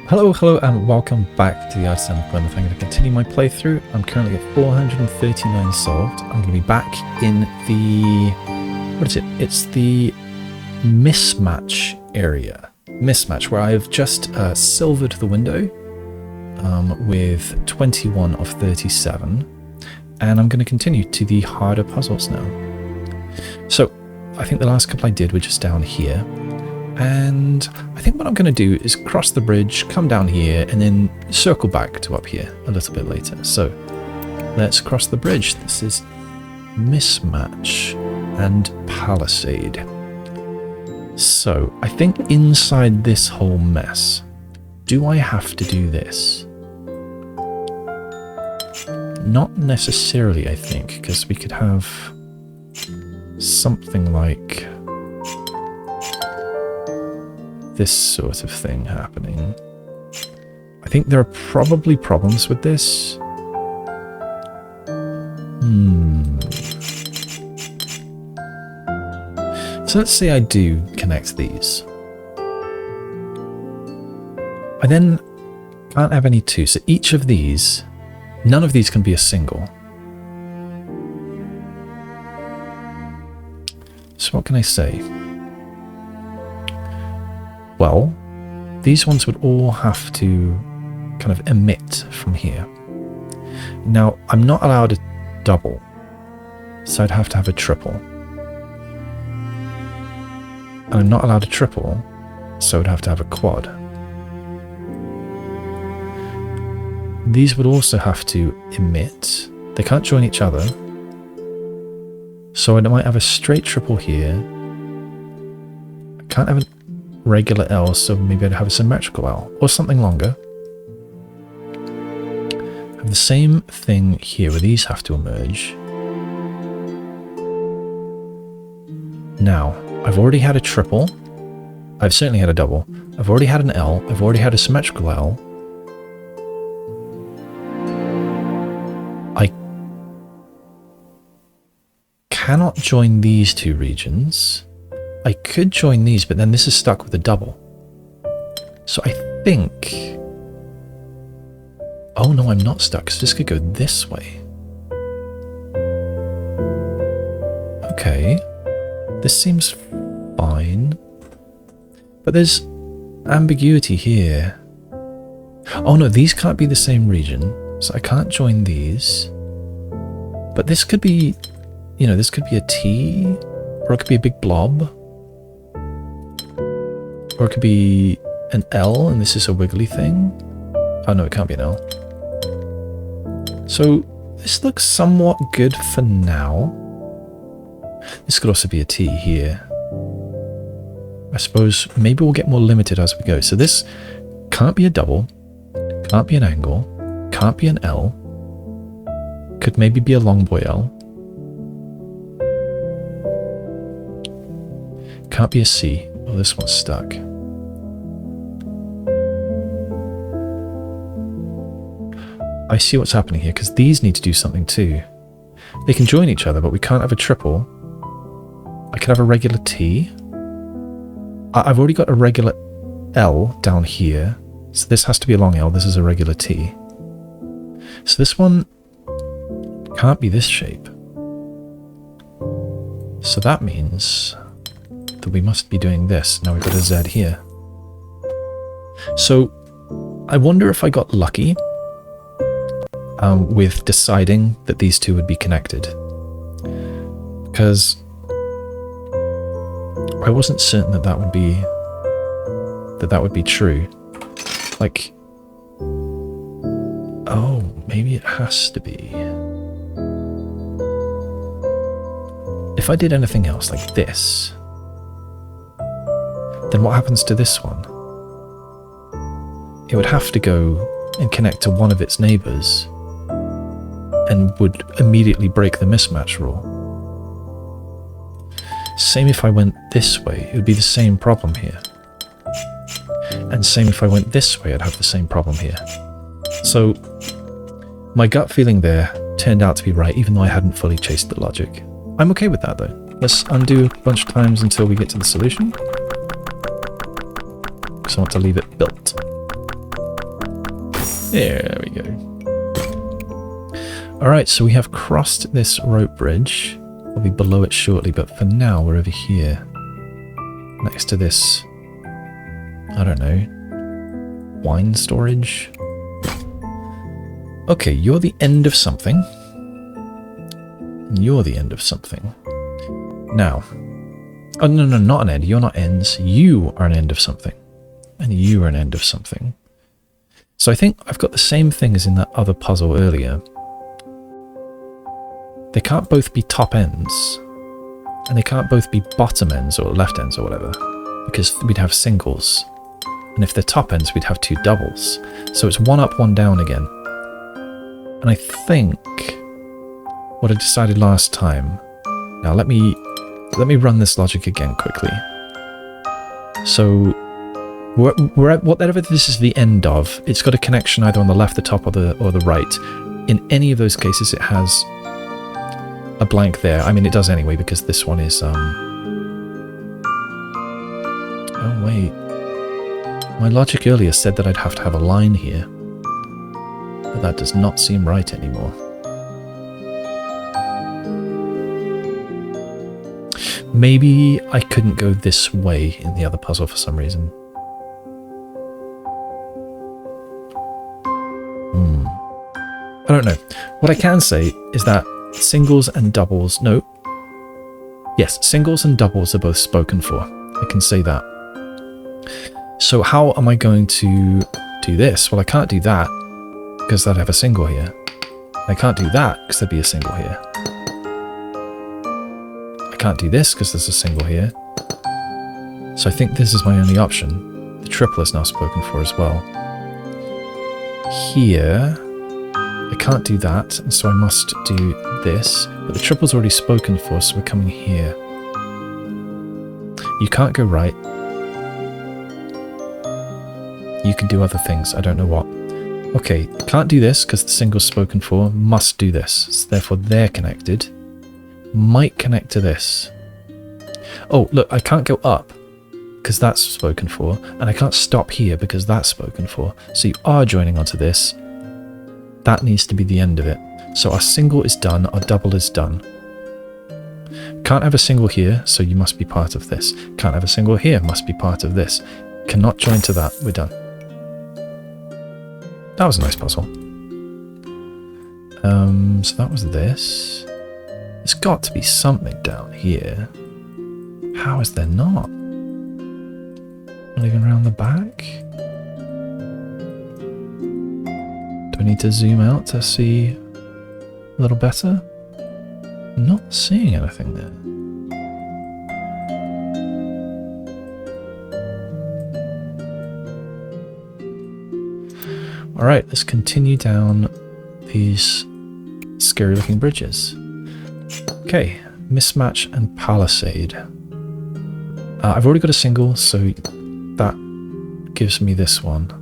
Hello, and welcome back to the Artisan of Glimmith. I'm going to continue my playthrough. I'm currently at 439 solved. I'm going to be back in the... what is it? It's the Mismatch area. Mismatch, where I've just silvered the window with 21 of 37. And I'm going to continue to the harder puzzles now. So, I think the last couple I did were just down here. And I think what I'm going to do is cross the bridge, come down here, and then circle back to up here a little bit later. So let's cross the bridge. This is Mismatch and Palisade. So I think inside this whole mess, do I have to do this? Not necessarily, I think, because we could have something like this sort of thing happening. I think there are probably problems with this. So let's say I do connect these. I then can't have any two, so each of these, none of these can be a single. So what can I say? Well, these ones would all have to kind of emit from here. Now, I'm not allowed a double, so I'd have to have a triple. And I'm not allowed a triple, so I'd have to have a quad. These would also have to emit. They can't join each other. So I might have a straight triple here. I can't have a regular L, so maybe I'd have a symmetrical L or something longer. Have the same thing here where these have to emerge. Now, I've already had a triple. I've certainly had a double. I've already had an L. I've already had a symmetrical L. I cannot join these two regions. I could join these, but then this is stuck with a double. So I think... oh no, I'm not stuck, because this could go this way. Okay. This seems fine. But there's ambiguity here. Oh no, these can't be the same region, so I can't join these. But this could be, you know, this could be a T, or it could be a big blob. Or it could be an L, and this is a wiggly thing. Oh no, it can't be an L. So, this looks somewhat good for now. This could also be a T here. I suppose maybe we'll get more limited as we go. So this can't be a double, can't be an angle, can't be an L. Could maybe be a long boy L. Can't be a C. Well, this one's stuck. I see what's happening here, because these need to do something too. They can join each other, but we can't have a triple. I could have a regular T. I've already got a regular L down here, so this has to be a long L. This is a regular T. So this one can't be this shape. So that means that we must be doing this. Now we've got a Z here. So I wonder if I got lucky with deciding that these two would be connected, because I wasn't certain that that would be true. Like, oh, maybe it has to be. If I did anything else like this, then what happens to this one? It would have to go and connect to one of its neighbors, and would immediately break the mismatch rule. Same if I went this way, it would be the same problem here. And same if I went this way, I'd have the same problem here. So my gut feeling there turned out to be right, even though I hadn't fully chased the logic. I'm okay with that though. Let's undo a bunch of times until we get to the solution. Because I want to leave it built. There we go. Alright, so we have crossed this rope bridge. We'll be below it shortly, but for now we're over here. Next to this, I don't know, wine storage? Okay, you're the end of something. And you're the end of something. Now, oh no, not an end, you're not ends. You are an end of something. And you are an end of something. So I think I've got the same thing as in that other puzzle earlier. They can't both be top ends. And they can't both be bottom ends or left ends or whatever. Because we'd have singles. And if they're top ends, we'd have two doubles. So it's one up, one down again. And I think what I decided last time... Now let me run this logic again quickly. So... We're at whatever this is the end of, it's got a connection either on the left, the top, or the right. In any of those cases, it has a blank there. I mean, it does anyway, because this one is... Oh, wait. My logic earlier said that I'd have to have a line here. But that does not seem right anymore. Maybe I couldn't go this way in the other puzzle for some reason. I don't know. What I can say is that singles and doubles... No. Yes, singles and doubles are both spoken for. I can say that. So how am I going to do this? Well, I can't do that because I'd have a single here. I can't do that because there'd be a single here. I can't do this because there's a single here. So I think this is my only option. The triple is now spoken for as well. Here... I can't do that, and so I must do this. But the triple's already spoken for, so we're coming here. You can't go right. You can do other things, I don't know what. Okay, can't do this because the single's spoken for. Must do this. So therefore they're connected. Might connect to this. Oh, look, I can't go up because that's spoken for. And I can't stop here because that's spoken for. So you are joining onto this. That needs to be the end of it. So our single is done, our double is done. Can't have a single here, so you must be part of this. Can't have a single here, must be part of this. Cannot join to that, we're done. That was a nice puzzle. So that was this. There's got to be something down here. How is there not? Not even around the back? Do I need to zoom out to see a little better? Not seeing anything there. Alright, let's continue down these scary looking bridges. Okay, Mismatch and Palisade. I've already got a single, so that gives me this one.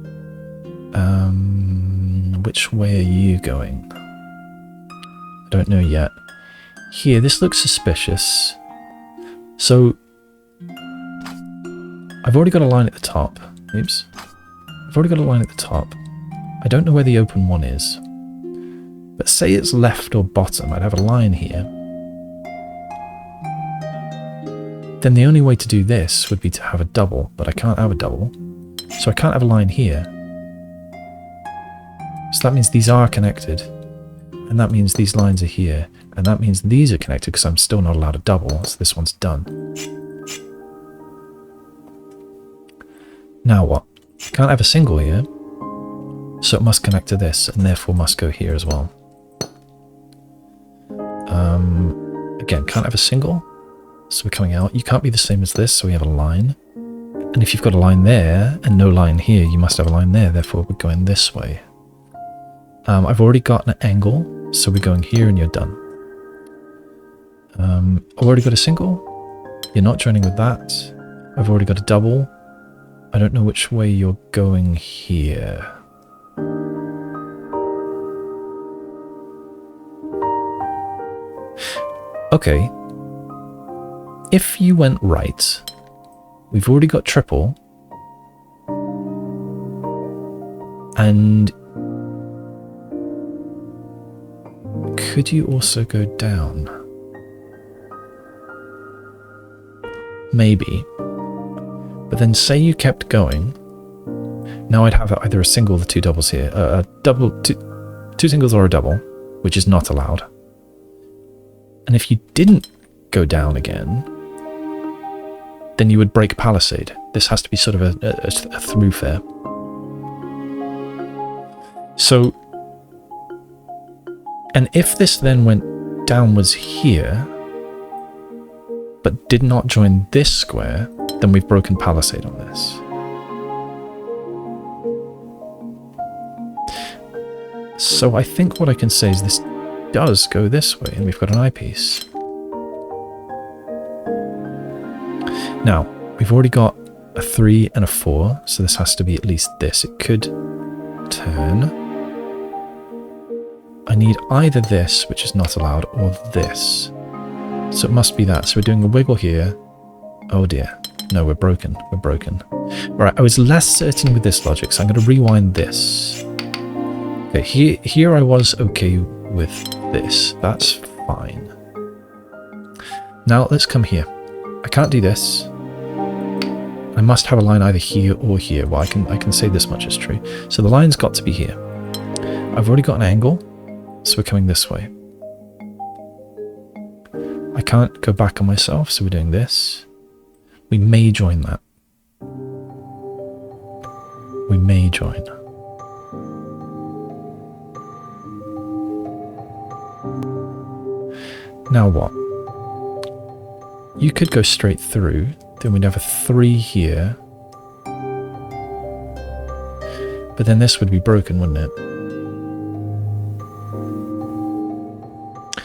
Which way are you going? I don't know yet. Here, this looks suspicious. So, I've already got a line at the top. Oops. I've already got a line at the top. I don't know where the open one is. But say it's left or bottom, I'd have a line here. Then the only way to do this would be to have a double, but I can't have a double. So I can't have a line here. So that means these are connected. And that means these lines are here. And that means these are connected because I'm still not allowed a double. So this one's done. Now what? Can't have a single here. So it must connect to this and therefore must go here as well. Again, can't have a single. So we're coming out. You can't be the same as this, so we have a line. And if you've got a line there and no line here, you must have a line there. Therefore, we're going this way. I've already got an angle, so we're going here and you're done. I've already got a single. You're not joining with that. I've already got a double. I don't know which way you're going here. Okay. If you went right, we've already got triple. And could you also go down? Maybe. But then say you kept going. Now I'd have either a single or two doubles here. A double, two singles or a double, which is not allowed. And if you didn't go down again, then you would break palisade. This has to be sort of a throughfare. So, and if this then went downwards here, but did not join this square, then we've broken palisade on this. So I think what I can say is this does go this way, and we've got an eyepiece. Now, we've already got a 3 and a 4, so this has to be at least this. It could turn. I need either this, which is not allowed, or this. So it must be that. So we're doing a wiggle here. Oh dear. No, we're broken. We're broken. Right, I was less certain with this logic, so I'm going to rewind this. Okay, here I was okay with this. That's fine. Now let's come here. I can't do this. I must have a line either here or here. Well, I can say this much is true. So the line's got to be here. I've already got an angle, so we're coming this way. I can't go back on myself, so we're doing this. We may join that. We may join. Now what? You could go straight through, then we'd have a 3 here. But then this would be broken, wouldn't it?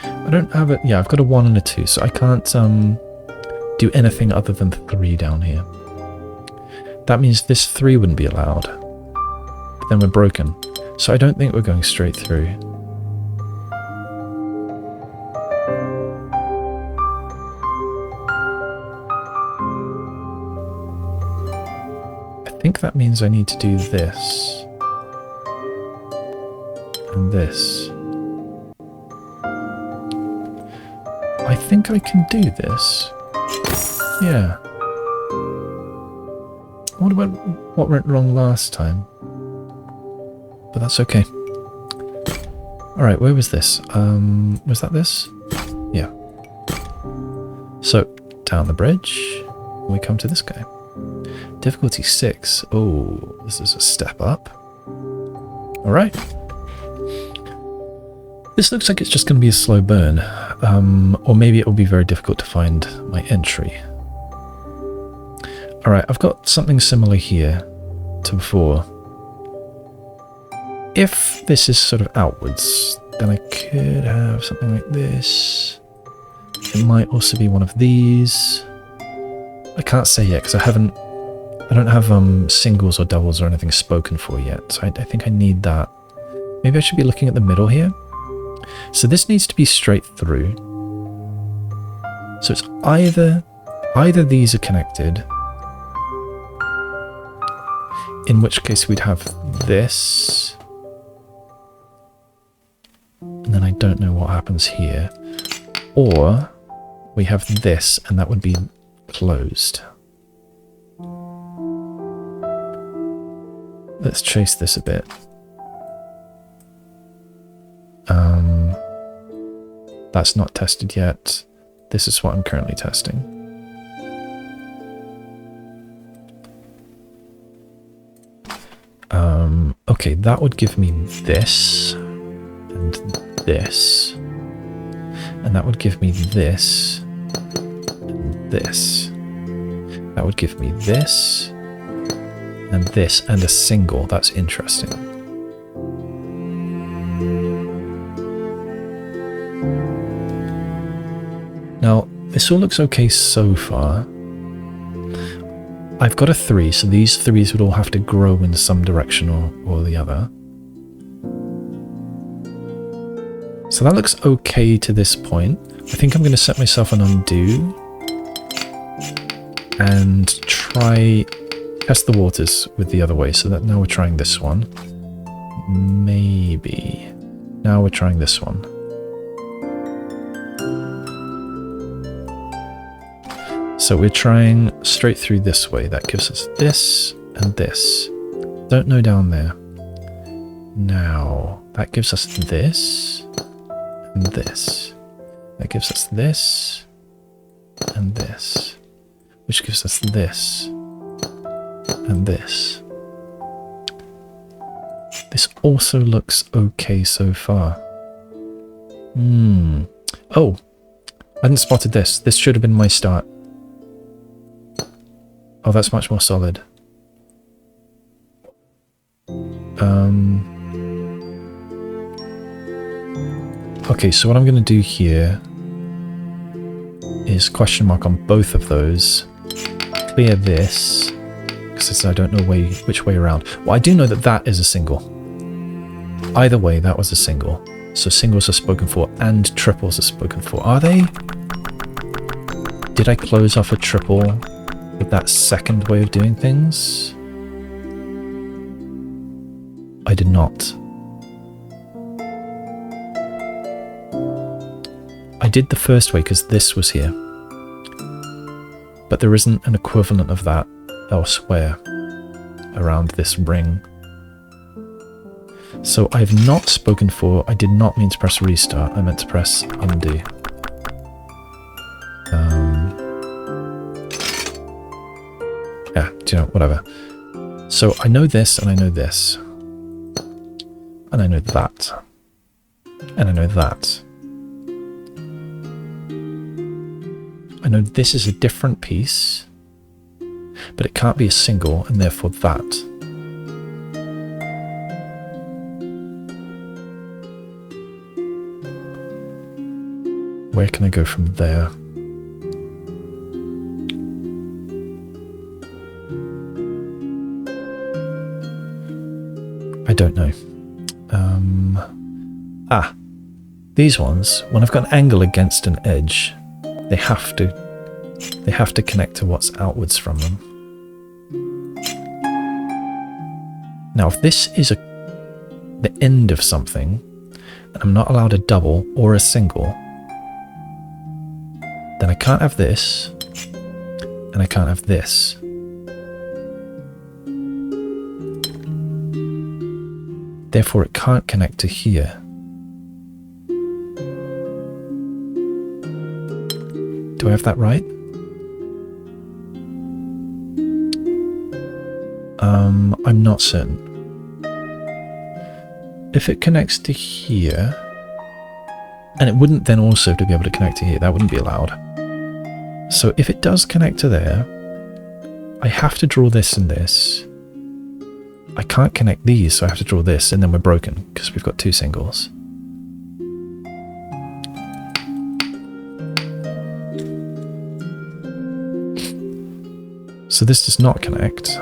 I don't have it. Yeah, I've got a 1 and a 2, so I can't do anything other than 3 down here. That means this 3 wouldn't be allowed. But then we're broken. So I don't think we're going straight through. I think that means I need to do this. And this. I think I can do this. Yeah. What went wrong last time? But that's okay. Alright, where was this? Was that this? Yeah. So, down the bridge, we come to this guy. Difficulty 6. Oh, this is a step up. Alright. This looks like it's just going to be a slow burn. Or maybe it will be very difficult to find my entry. Alright, I've got something similar here to before. If this is sort of outwards, then I could have something like this. It might also be one of these. I can't say yet because I don't have singles or doubles or anything spoken for yet. So I think I need that. Maybe I should be looking at the middle here. So this needs to be straight through. So it's either these are connected, in which case we'd have this, and then I don't know what happens here, or we have this and that would be closed. Let's chase this a bit. That's not tested yet. This is what I'm currently testing. Okay, that would give me this, and this, and that would give me this, and this. That would give me this, and this, and a single. That's interesting. Now, this all looks okay so far. I've got a 3, so these 3s would all have to grow in some direction or the other. So that looks okay to this point. I think I'm going to set myself an undo and try test the waters with the other way. So that now we're trying this one. Maybe. Now we're trying this one. So we're trying straight through this way. That gives us this and this. Don't know down there. Now, that gives us this and this. That gives us this and this. Which gives us this and this. This also looks okay so far. Oh, I hadn't spotted this. This should have been my start. Oh, that's much more solid. Okay, so what I'm going to do here is question mark on both of those. Clear this, because I don't know which way around. Well, I do know that that is a single. Either way, that was a single. So singles are spoken for and triples are spoken for. Are they? Did I close off a triple with that second way of doing things? I did not. I did the first way because this was here. But there isn't an equivalent of that elsewhere around this ring. So I've not spoken for, I did not mean to press restart, I meant to press undo. Yeah, do you know, whatever. So I know this and I know this. And I know that. And I know that. I know this is a different piece, but it can't be a single, and therefore that. Where can I go from there? I don't know. These ones, when I've got an angle against an edge, they have to connect to what's outwards from them. Now, if this is the end of something, and I'm not allowed a double or a single, then I can't have this, and I can't have this. Therefore, it can't connect to here. Do I have that right? I'm not certain. If it connects to here, and it wouldn't then also to be able to connect to here, that wouldn't be allowed. So if it does connect to there, I have to draw this and this. I can't connect these, so I have to draw this, and then we're broken, because we've got two singles. So this does not connect.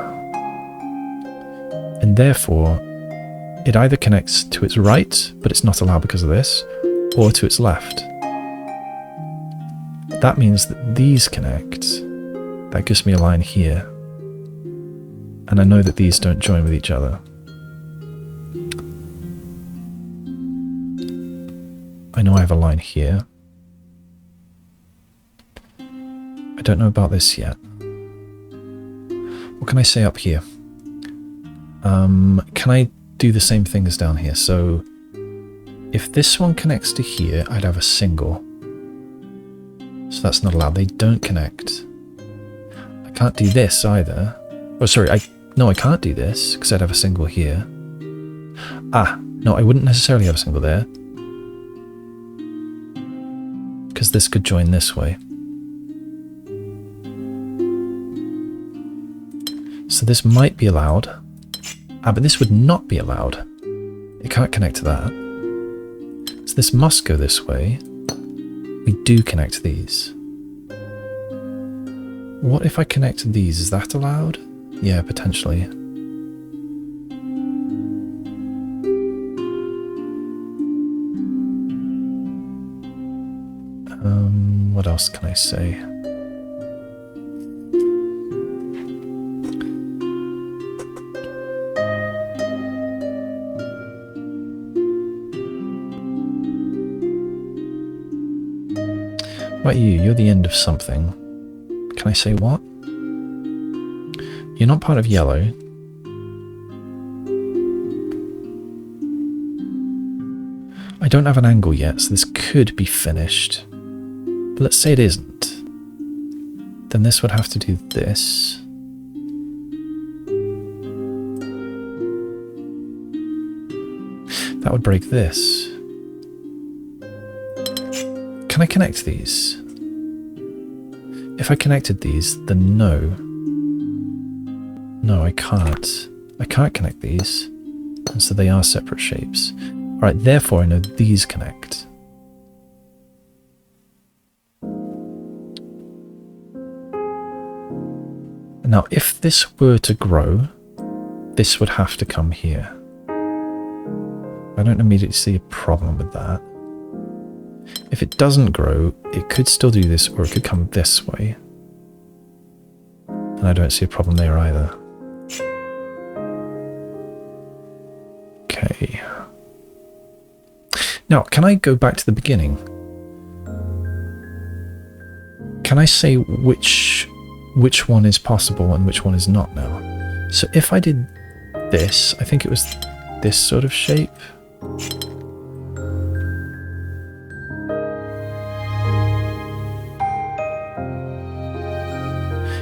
And therefore, it either connects to its right, but it's not allowed because of this, or to its left. That means that these connect. That gives me a line here. And I know that these don't join with each other. I know I have a line here. I don't know about this yet. What can I say up here? Can I do the same thing as down here? So if this one connects to here, I'd have a single. So that's not allowed. They don't connect. I can't do this either. Oh, sorry. No, I can't do this because I'd have a single here. No, I wouldn't necessarily have a single there. Because this could join this way. So this might be allowed. But this would not be allowed. It can't connect to that. So this must go this way. We do connect these. What if I connect these? Is that allowed? Yeah, potentially. What else can I say? What about you? You're the end of something. Can Can I say what? You're not part of yellow. I don't have an angle yet, so this could be finished. But let's say it isn't. Then this would have to do this. That would break this. Can I connect these? If I connected these, then no. No, I can't. I can't connect these. And so they are separate shapes. Alright, therefore I know these connect. Now, if this were to grow, this would have to come here. I don't immediately see a problem with that. If it doesn't grow, it could still do this, or it could come this way. And I don't see a problem there either. Okay. Now, can I go back to the beginning? Can I say which one is possible and which one is not now? So if I did this, I think it was this sort of shape.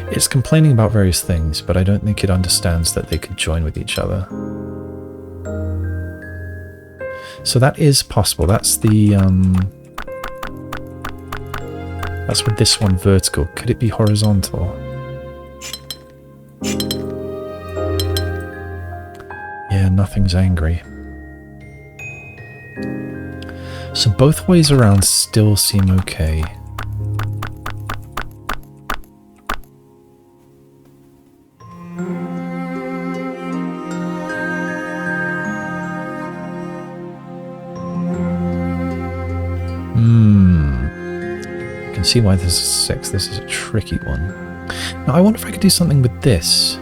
It's complaining about various things, but I don't think it understands that they could join with each other. So that is possible. That's the that's with this one vertical. Could it be horizontal? Yeah, nothing's angry. So both ways around still seem okay. I can see why this is 6. This is a tricky one. Now I wonder if I could do something with this.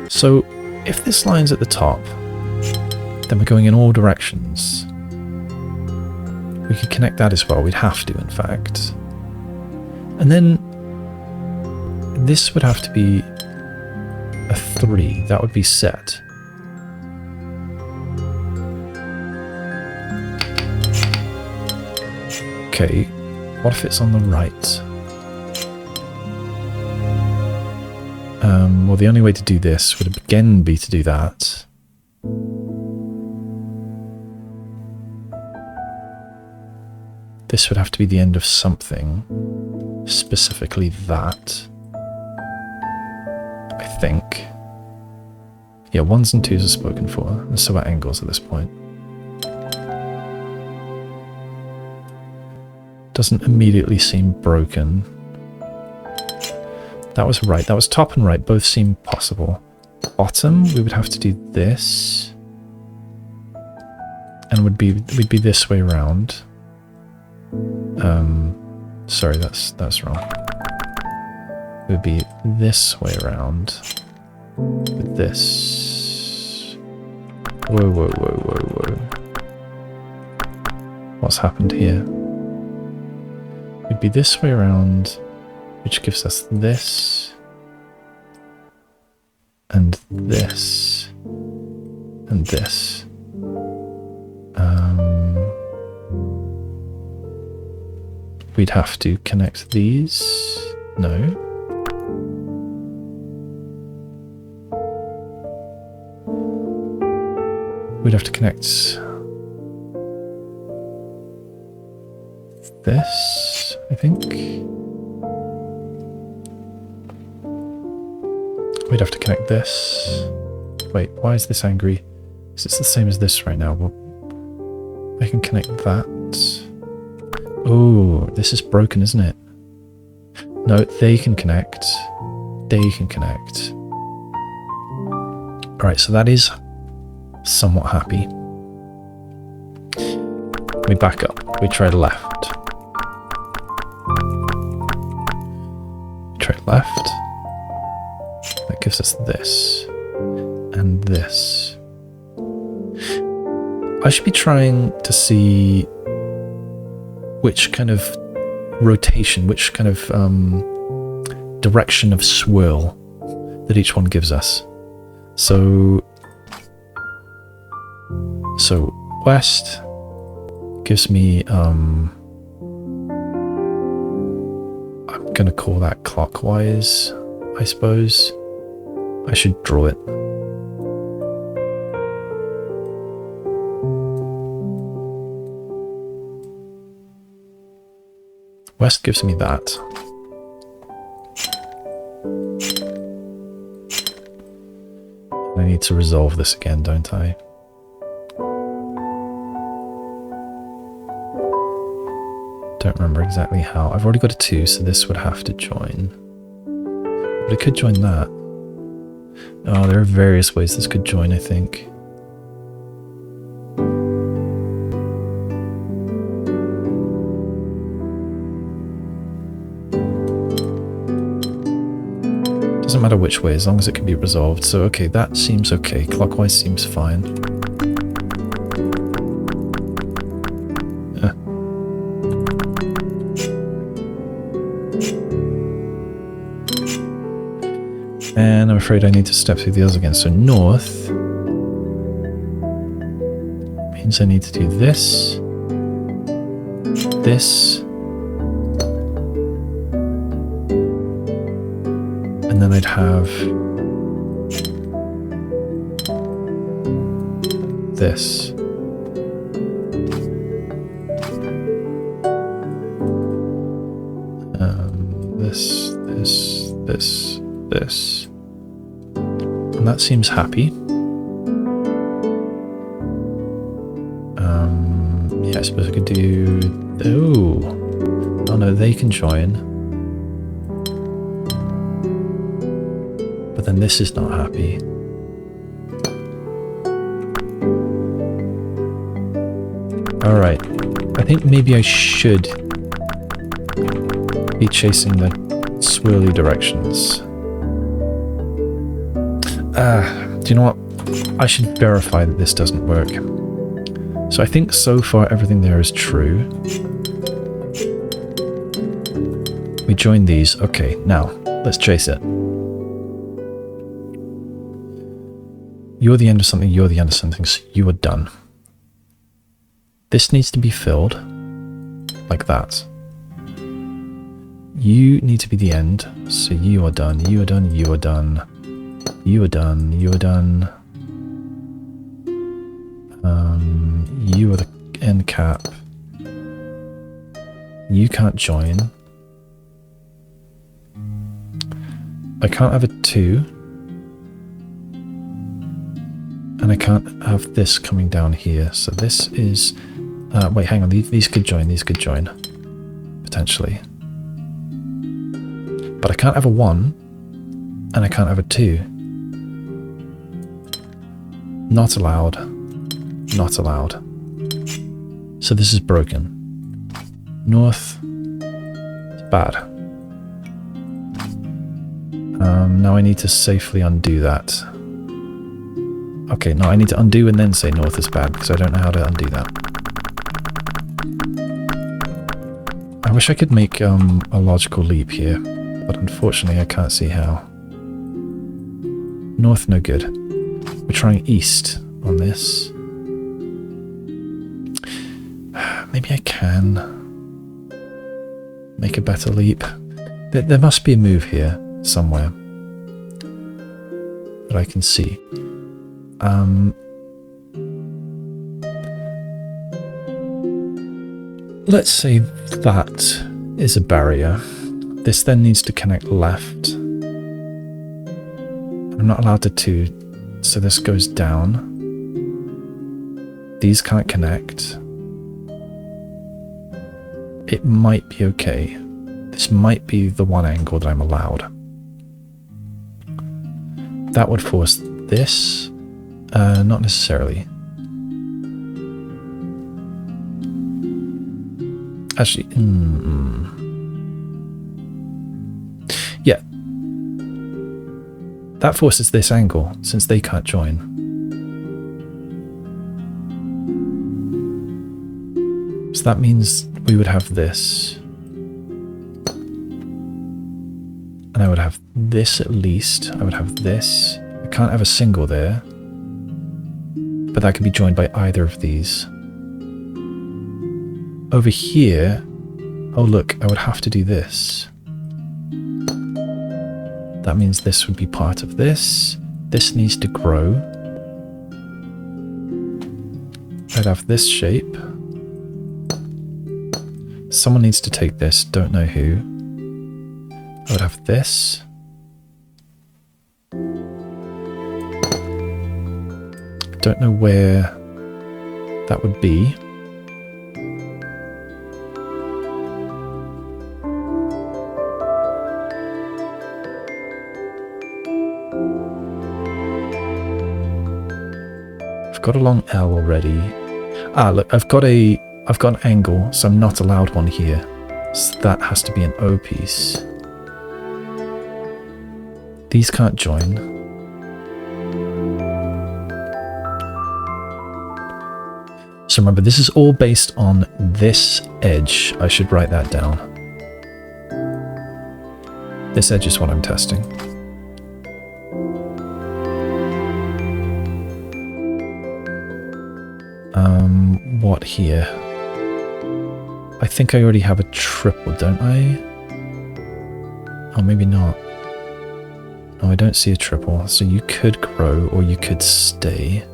So if this line's at the top, then we're going in all directions. We could connect that as well. We'd have to, in fact. And then this would have to be a 3. That would be set. Okay, what if it's on the right? Well, the only way to do this would again be to do that. This would have to be the end of something, specifically that, I think. Yeah, 1s and 2s are spoken for, and so are angles at this point. Doesn't immediately seem broken. That was right. That was top and right. Both seem possible. Bottom, we would have to do this. And we'd be this way around. Sorry, that's wrong. It would be this way around. With this. Whoa, whoa, whoa, whoa, whoa. What's happened here? It'd be this way around, which gives us this, and this, and this. We'd have to connect these. No. We'd have to connect this, I think. We'd have to connect this. Wait, why is this angry? Because it's the same as this right now. Well, I can connect that. Oh, this is broken, isn't it? No, they can connect. They can connect. Alright, so that is somewhat happy. We back up. We try left. We try left. That gives us this. And this. I should be trying to see which kind of rotation, which kind of direction of swirl that each one gives us. So west gives me, I'm gonna call that clockwise, I suppose. I should draw it. West gives me that. I need to resolve this again, don't I? Don't remember exactly how. I've already got a 2, so this would have to join. But it could join that. Oh, there are various ways this could join, I think. Doesn't matter which way, as long as it can be resolved. So, okay, that seems okay. Clockwise seems fine. And I'm afraid I need to step through the others again. So north means I need to do this, this, and then I'd have this. This. And that seems happy. Yeah, I suppose I could do... Oh no, they can join. But then this is not happy. Alright, I think maybe I should be chasing the swirly directions. Do you know what? I should verify that this doesn't work. So I think so far everything there is true. We join these. Okay, now let's chase it. You're the end of something, you're the end of something, so you are done. This needs to be filled like that. You need to be the end, so you are done, you are done, you are done, you are done, you are done. You are the end cap. You can't join. I can't have a 2. And I can't have this coming down here. So this is... wait, hang on. These could join. These could join. Potentially. But I can't have a 1. And I can't have a 2. Not allowed. Not allowed. So this is broken. North. It's bad. Now I need to safely undo that. Okay, no, I need to undo and then say north is bad, because I don't know how to undo that. I wish I could make a logical leap here, but unfortunately I can't see how. North, no good. We're trying east on this. Maybe I can make a better leap. There must be a move here somewhere that I can see. Let's say that is a barrier. This then needs to connect left. I'm not allowed to 2, so this goes down. These can't connect. It might be okay. This might be the one angle that I'm allowed. That would force this. Not necessarily. Actually, yeah. That forces this angle, since they can't join. So that means we would have this. And I would have this at least. I would have this. I can't have a single there. But that could be joined by either of these. Over here, oh look, I would have to do this. That means this would be part of this. This needs to grow. I'd have this shape. Someone needs to take this, don't know who. I would have this. Don't know where that would be. I've got a long L already. Ah, look, I've got an angle, so I'm not allowed one here. So that has to be an O piece. These can't join. So remember, this is all based on this edge. I should write that down. This edge is what I'm testing. What here? I think I already have a triple, don't I? Oh, maybe not. No, I don't see a triple. So you could grow or you could stay.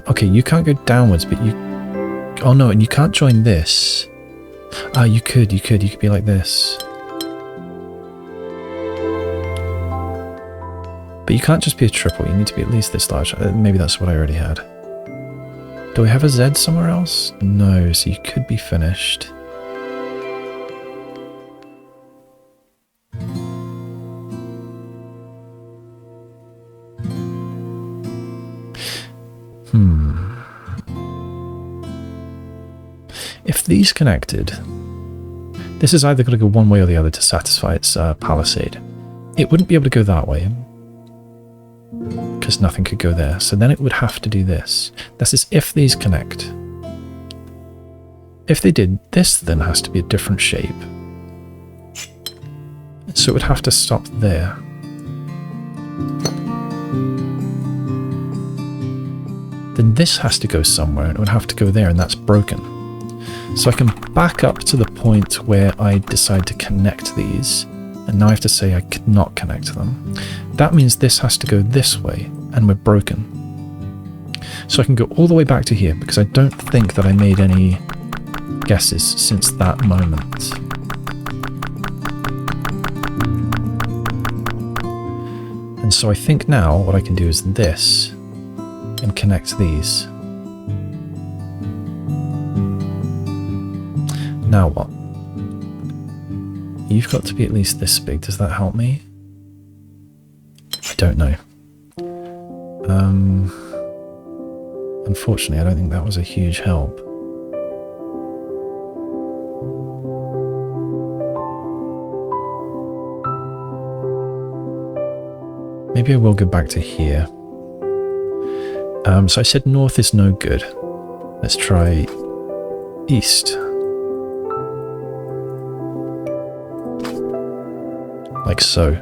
Okay, you can't go downwards, but you... Oh no, and you can't join this. Ah, you could be like this. But you can't just be a triple, you need to be at least this large. Maybe that's what I already had. Do I have a Z somewhere else? No, so you could be finished. If these connected, this is either going to go one way or the other to satisfy its palisade. It wouldn't be able to go that way, because nothing could go there. So then it would have to do this. This is if these connect. If they did, this then has to be a different shape. So it would have to stop there. Then this has to go somewhere, and it would have to go there, and that's broken. So I can back up to the point where I decide to connect these, and now I have to say I could not connect them. That means this has to go this way, and we're broken. So I can go all the way back to here, because I don't think that I made any guesses since that moment. And so I think now what I can do is this, and connect these. Now what? You've got to be at least this big. Does that help me? I don't know. Unfortunately, I don't think that was a huge help. Maybe I will go back to here. So I said north is no good. Let's try east. Like so.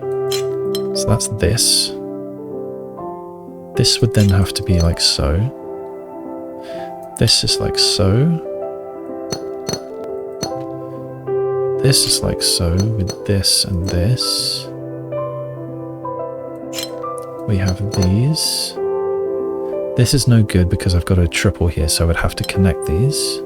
So that's this. This would then have to be like so. This is like so. This is like so with this and this. We have these. This is no good because I've got a triple here, so I would have to connect these.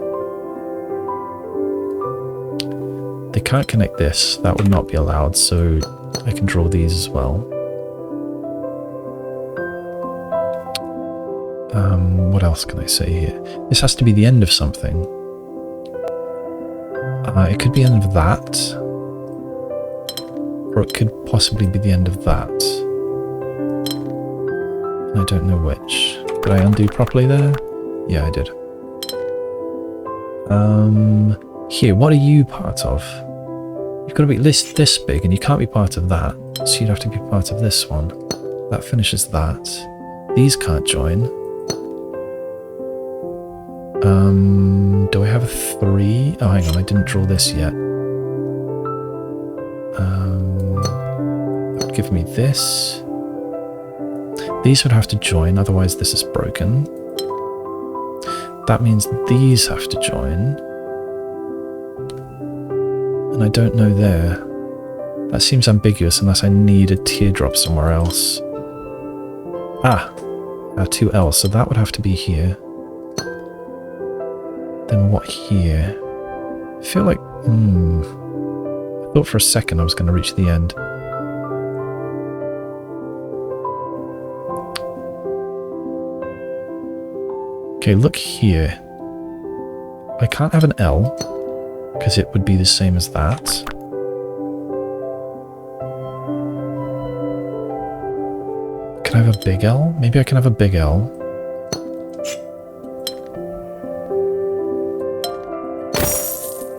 They can't connect this, that would not be allowed, so I can draw these as well. What else can I say here? This has to be the end of something. It could be the end of that, or it could possibly be the end of that. I don't know which. Did I undo properly there? Yeah, I did. Here, what are you part of? You've got to be at least this big, and you can't be part of that, so you'd have to be part of this one. That finishes that. These can't join. Do I have a 3? Oh, hang on, I didn't draw this yet. That would give me this. These would have to join, otherwise this is broken. That means these have to join. And I don't know there. That seems ambiguous unless I need a teardrop somewhere else. Ah! 2L, so that would have to be here. Then what here? I feel like... I thought for a second I was going to reach the end. Okay, look here. I can't have an L, because it would be the same as that. Can I have a big L? Maybe I can have a big L.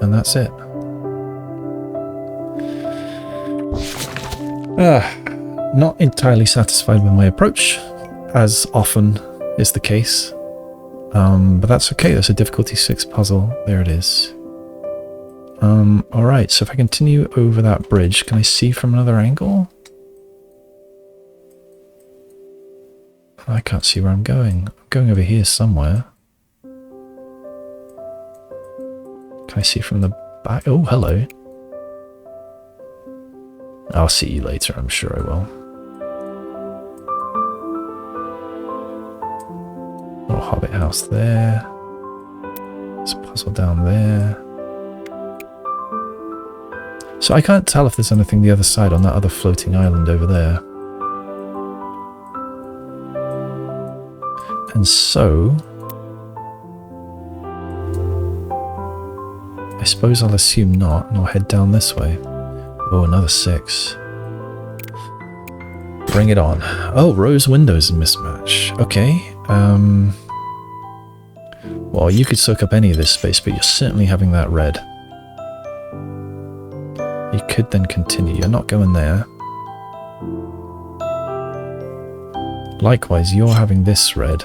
And that's it. Not entirely satisfied with my approach, as often is the case. But that's okay, that's a difficulty 6 puzzle. There it is. Alright, so if I continue over that bridge, can I see from another angle? I can't see where I'm going. I'm going over here somewhere. Can I see from the back? Oh, hello. I'll see you later, I'm sure I will. Little hobbit house there. There's a puzzle down there. So I can't tell if there's anything the other side on that other floating island over there. And so... I suppose I'll assume not, and I'll head down this way. Oh, another 6. Bring it on. Oh, rose windows and mismatch. Okay. Well, you could soak up any of this space, but you're certainly having that red. You could then continue. You're not going there. Likewise, you're having this red.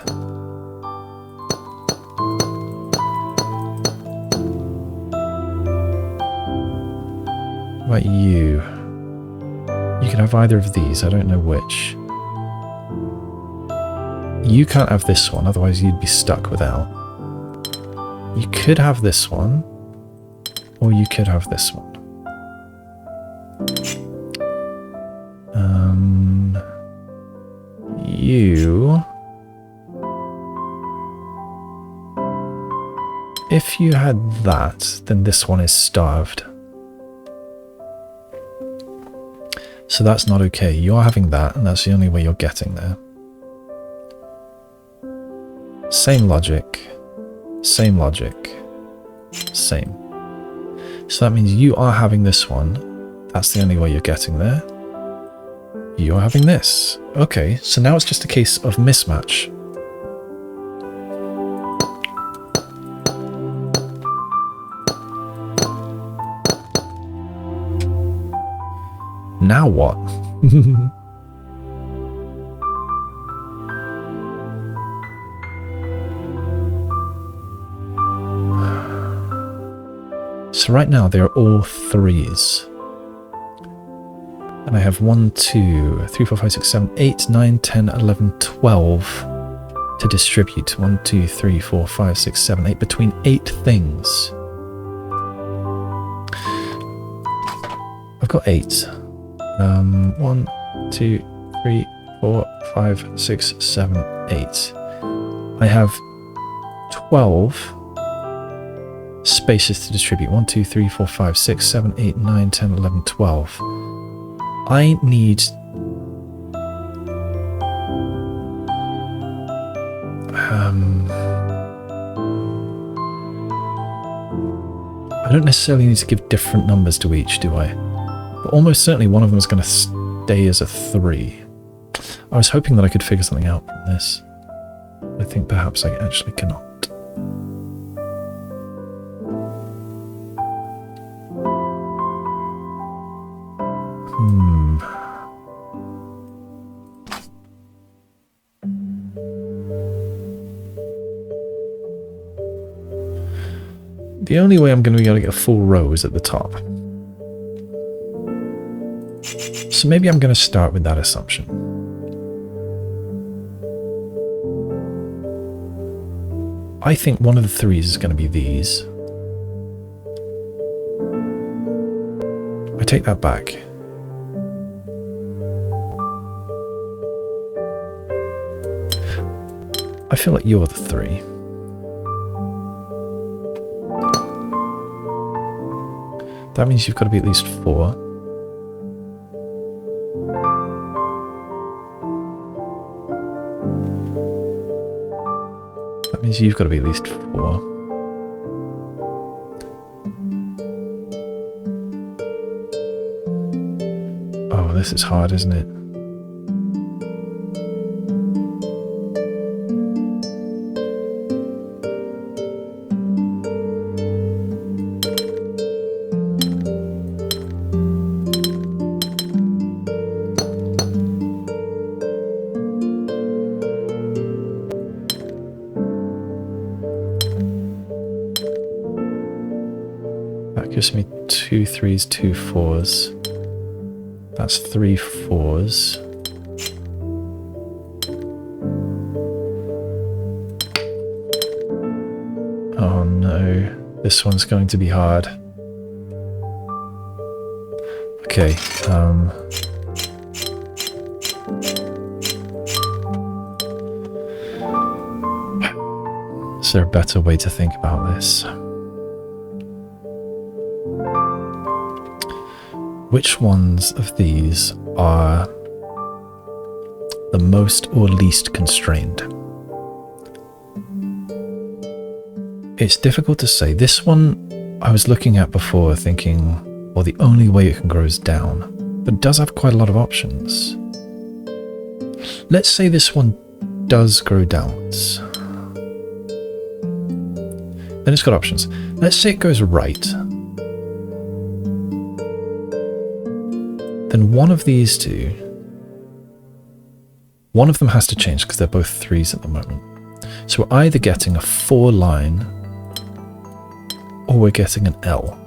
What about you? You can have either of these, I don't know which. You can't have this one, otherwise you'd be stuck without. You could have this one, or you could have this one. You... If you had that, then this one is starved. So that's not okay. You're having that, and that's the only way you're getting there. Same logic. Same logic. Same. So that means you are having this one. That's the only way you're getting there. You're having this. Okay, so now it's just a case of mismatch. Now what? So right now they're all 3s. And I have 1, 2, 3, 4, 5, 6, 7, 8, 9, 10, 11, 12 to distribute. 1, 2, 3, 4, 5, 6, 7, 8. Between 8 things. I've got 8. 1, 2, 3, 4, 5, 6, 7, 8. I have 12 spaces to distribute. 1, 2, 3, 4, 5, 6, 7, 8, 9, 10, 11, 12. I need... I don't necessarily need to give different numbers to each, do I? But almost certainly one of them is going to stay as a 3. I was hoping that I could figure something out from this. I think perhaps I actually cannot. the only way I'm going to be able to get a full row is at the top. So maybe I'm going to start with that assumption. I think one of the threes is going to be these. I take that back. I feel like you're the three. That means you've got to be at least 4. That means you've got to be at least 4. Oh, this is hard, isn't it? Gives me 2 3s, 2 4s. That's 3 4s. Oh no, this one's going to be hard. Okay, is there a better way to think about this? Which ones of these are the most or least constrained? It's difficult to say. This one I was looking at before thinking, well, the only way it can grow is down, but it does have quite a lot of options. Let's say this one does grow downwards. Then it's got options. Let's say it goes right. Then one of these two, one of them has to change because they're both 3s at the moment. So we're either getting a 4 line or we're getting an L.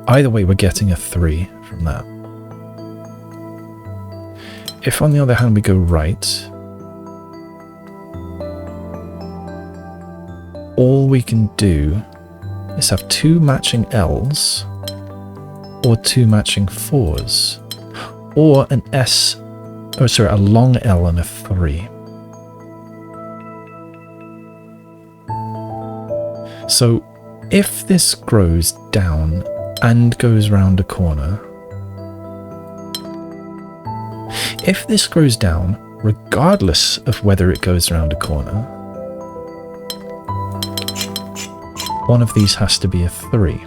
Either way, we're getting a 3 from that. If on the other hand we go right, all we can do is have 2 matching L's or 2 matching 4s, or an S, oh sorry, a long L and a 3. So if this grows down and goes round a corner, if this grows down regardless of whether it goes around a corner, one of these has to be a 3.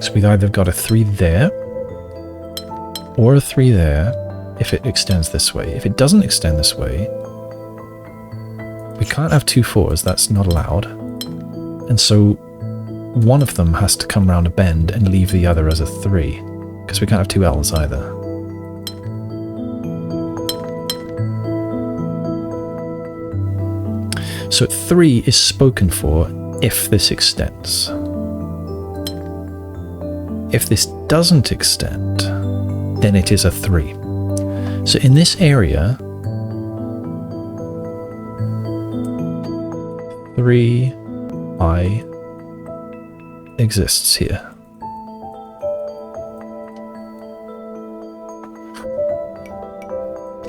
So we've either got a 3 there, or a 3 there, if it extends this way. If it doesn't extend this way, we can't have 2 4s, that's not allowed. And so one of them has to come round a bend and leave the other as a 3, because we can't have 2 L's either. So 3 is spoken for if this extends. If this doesn't extend, then it is a 3. So in this area, 3i exists here.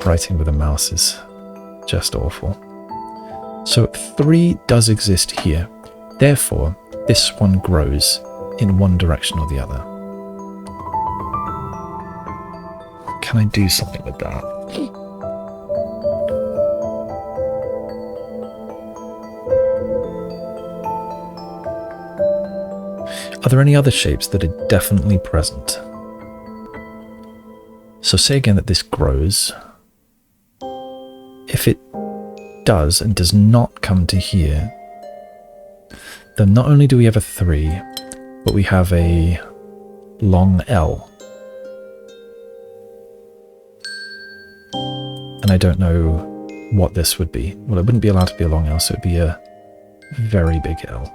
Writing with a mouse is just awful. So 3 does exist here. Therefore, this one grows in one direction or the other. Can I do something with that? Are there any other shapes that are definitely present? So say again that this grows. If it does and does not come to here, then not only do we have a 3, but we have a long L. And I don't know what this would be. Well, it wouldn't be allowed to be a long L, so it would be a very big L.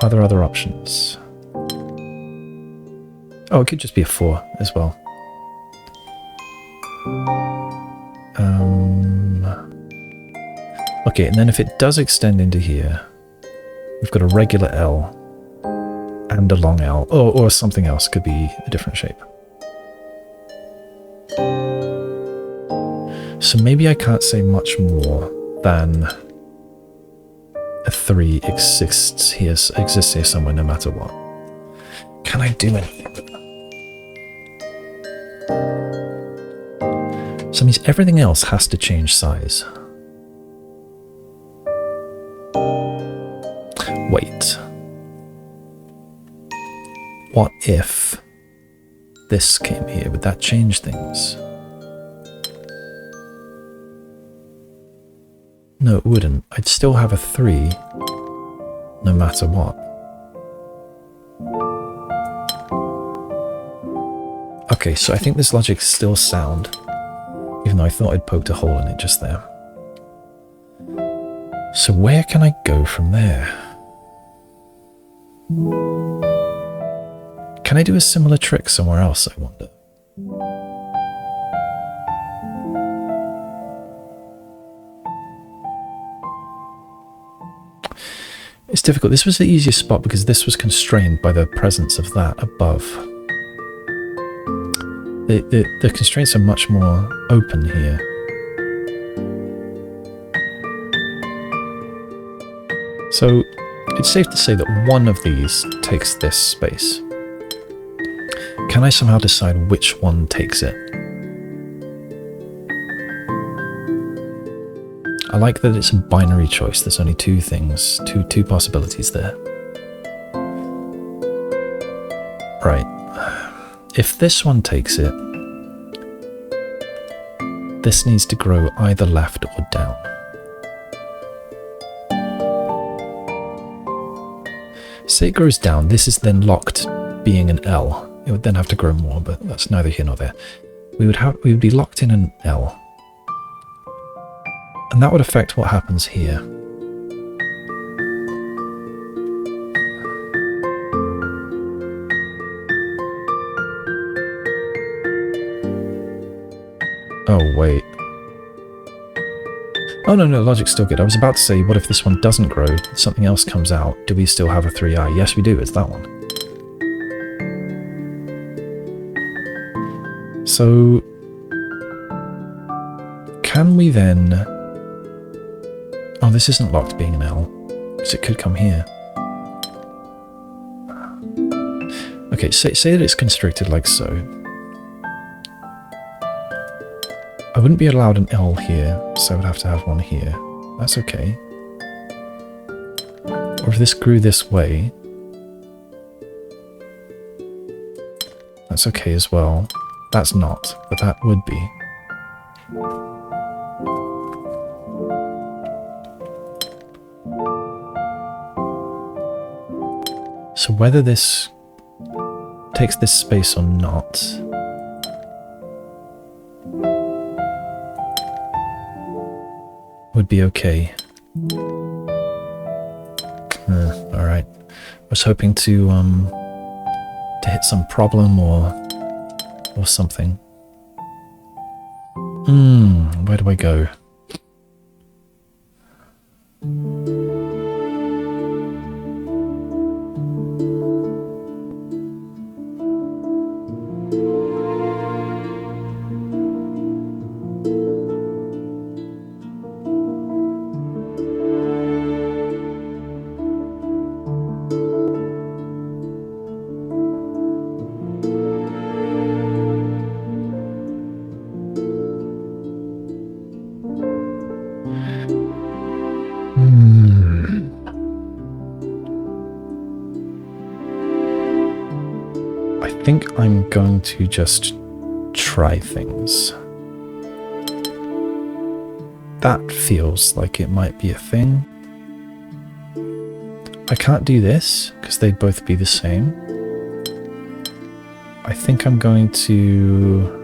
Are there other options? Oh, it could just be a 4 as well. Okay, and then if it does extend into here, we've got a regular L and a long L, or something else, could be a different shape. So maybe I can't say much more than a 3 exists here somewhere no matter what. Can I do anything with that? So it means everything else has to change size. Wait. What if this came here? Would that change things? No, it wouldn't. I'd still have a 3 no matter what. Okay, so I think this logic's still sound, even though I thought I'd poked a hole in it just there. So where can I go from there? Can I do a similar trick somewhere else, I wonder? It's difficult. This was the easiest spot because this was constrained by the presence of that above. The constraints are much more open here. So it's safe to say that one of these takes this space. Can I somehow decide which one takes it? I like that it's a binary choice. There's only two things, two possibilities there. Right. If this one takes it, this needs to grow either left or down. Say it grows down, this is then locked being an L. It would then have to grow more, but that's neither here nor there. We would be locked in an L. And that would affect what happens here. Oh, wait. Oh, no, logic's still good. I was about to say, what if this one doesn't grow, something else comes out? Do we still have a 3i? Yes, we do. It's that one. So, can we then... Oh, this isn't locked being an L, because it could come here. Okay, say that it's constricted like so. I wouldn't be allowed an L here, so I would have to have one here. That's okay. Or if this grew this way, that's okay as well. That's not, but that would be. So whether this takes this space or not, would be okay. Alright. I was hoping to hit some problem or something. Where do I go? I think I'm going to just try things. That feels like it might be a thing. I can't do this because they'd both be the same. I think I'm going to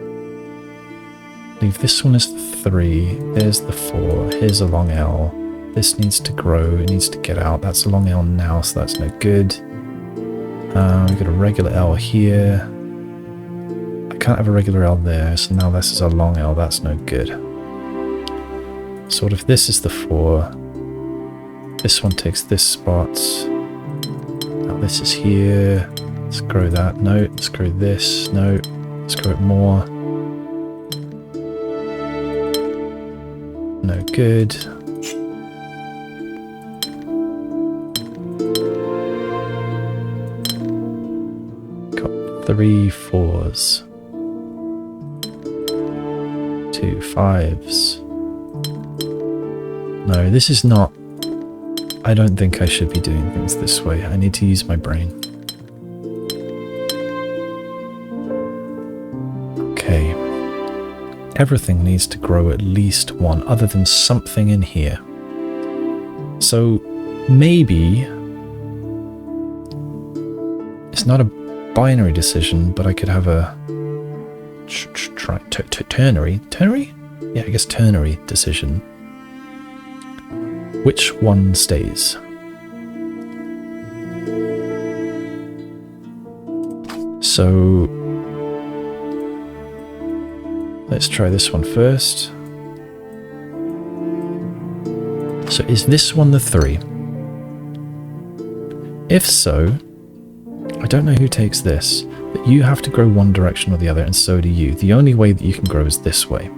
leave this one as the 3. There's the 4. Here's a long L. This needs to grow. It needs to get out. That's a long L now, so that's no good. We've got a regular L here. I can't have a regular L there, so now this is a long L. That's no good. So what if this is the 4? This one takes this spot. Now this is here. Let's grow that. No, let's grow this. No, let's grow it more. No good. Got 3 4s. 2 5s. No, this is not... I don't think I should be doing things this way. I need to use my brain. Okay. Everything needs to grow at least 1, other than something in here. So, maybe... It's not a binary decision, but I could have a... ternary? Ternary? Yeah, I guess ternary decision. Which one stays? So let's try this one first. So is this one the 3? If so, I don't know who takes this, but you have to grow one direction or the other, and so do you. The only way that you can grow is this way.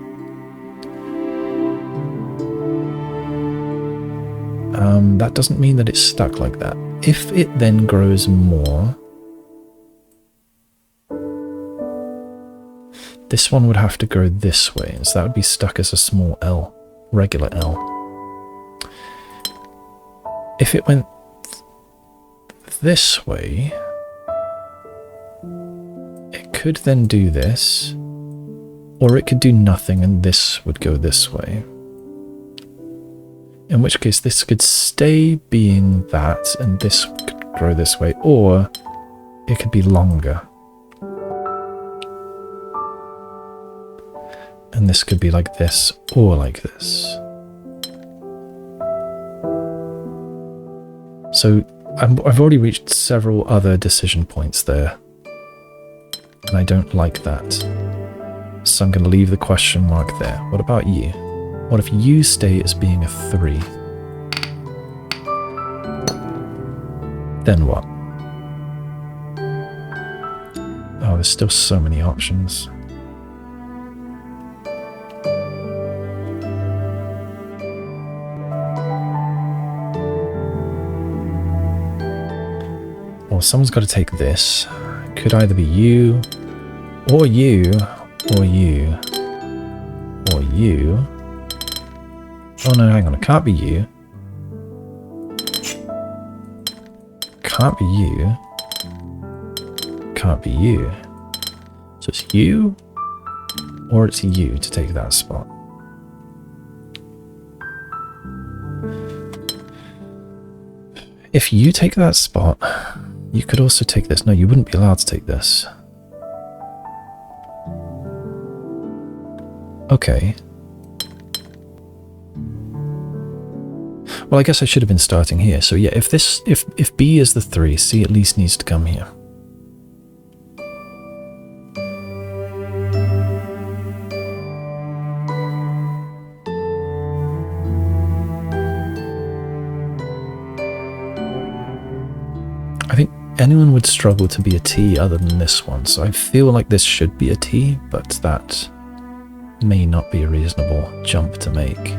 That doesn't mean that it's stuck like that. If it then grows more, this one would have to go this way, so that would be stuck as a small L, regular L. If it went this way, it could then do this, or it could do nothing and this would go this way. In which case this could stay being that and this could grow this way, or it could be longer. And this could be like this or like this. So I've already reached several other decision points there. And I don't like that. So I'm going to leave the question mark there. What about you? What if you stay as being a 3? Then what? Oh, there's still so many options. Well, someone's got to take this. Could either be you, or you, or you, or you. Oh no, hang on, it can't be you. Can't be you. Can't be you. So it's you, or it's you to take that spot. If you take that spot, you could also take this. No, you wouldn't be allowed to take this. Okay. Well, I guess I should have been starting here. So yeah, if B is the 3, C at least needs to come here. I think anyone would struggle to be a T other than this one, so I feel like this should be a T, but that may not be a reasonable jump to make.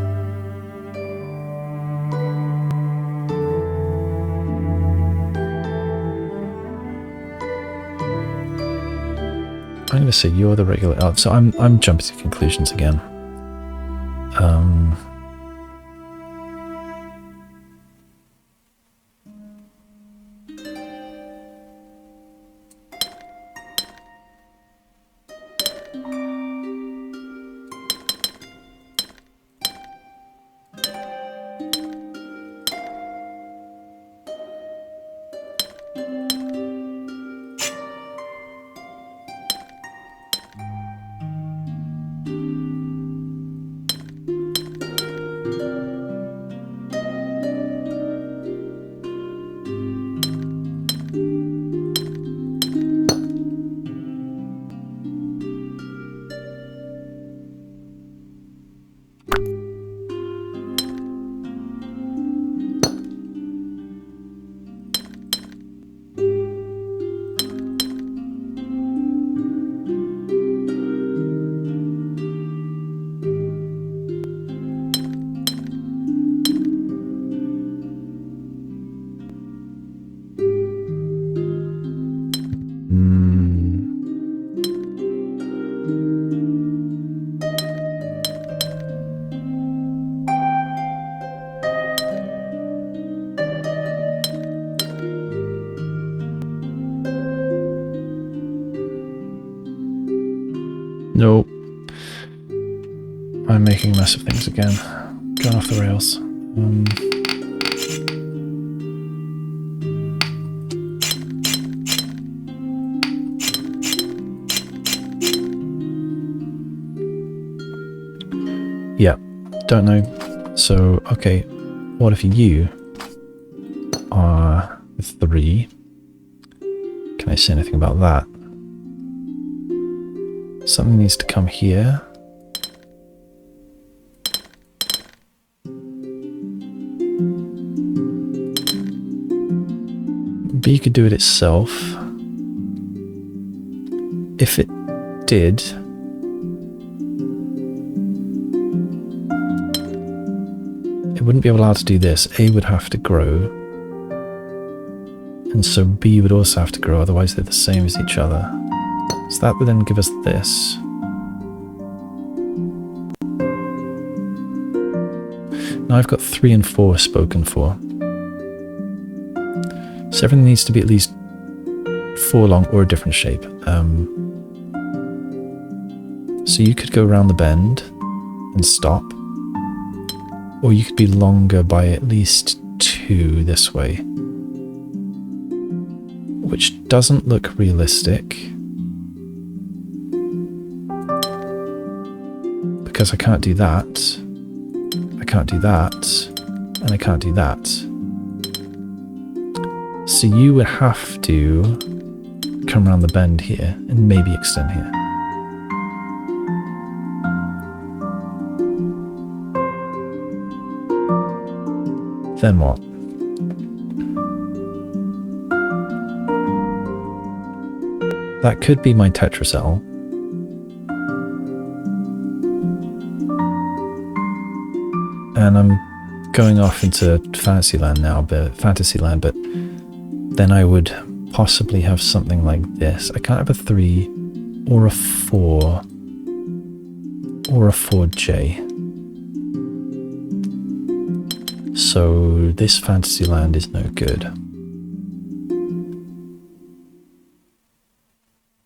I'm going to say you're the regular elf, so I'm jumping to conclusions again. Nope. I'm making a mess of things again. Going off the rails. Yeah, don't know. So, okay, what if you are 3? Can I say anything about that? Something needs to come here. B could do it itself. If it did, it wouldn't be allowed to do this. A would have to grow. And so B would also have to grow, otherwise they're the same as each other. So that would then give us this. Now I've got 3 and 4 spoken for. So everything needs to be at least 4 long or a different shape. So you could go around the bend and stop. Or you could be longer by at least 2 this way. Which doesn't look realistic. Because I can't do that. I can't do that. And I can't do that. So you would have to come around the bend here and maybe extend here. Then what? That could be my tetracell. And I'm going off into Fantasyland now, but then I would possibly have something like this. I can't have a 3 or a 4 or a 4J. So this Fantasyland is no good.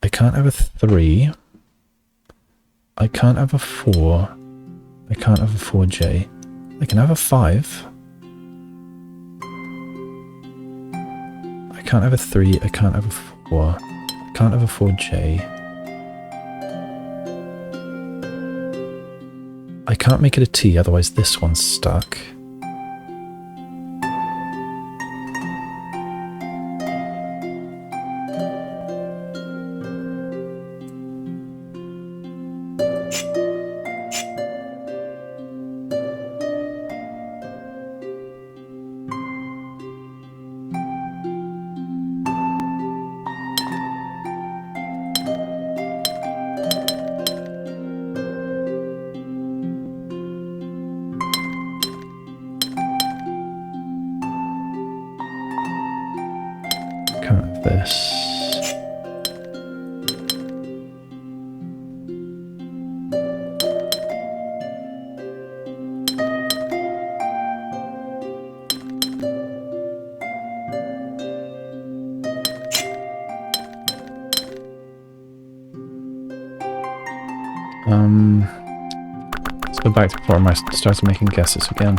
I can't have a 3. I can't have a 4. I can't have a 4J. I can have a 5. I can't have a 3. I can't have a 4. I can't have a 4J. I can't make it a T, otherwise this one's stuck. This. Let's go back to before I started making guesses again.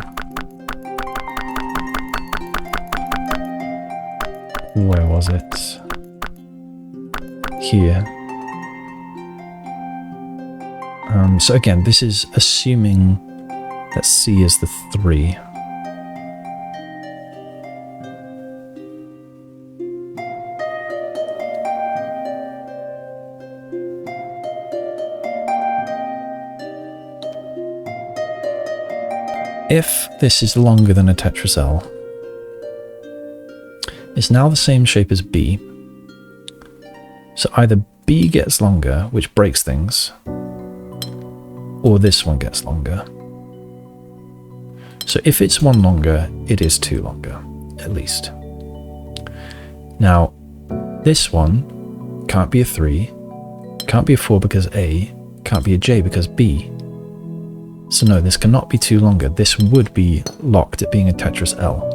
Where was it? Here. So again, this is assuming Let's C is the 3. If this is longer than a Tetris L, it's now the same shape as B. So either B gets longer, which breaks things, or this one gets longer. So if it's one longer, it is two longer, at least. Now, this one can't be a 3, can't be a 4 because A, can't be a J because B. So no, this cannot be two longer. This would be locked at being a Tetris L.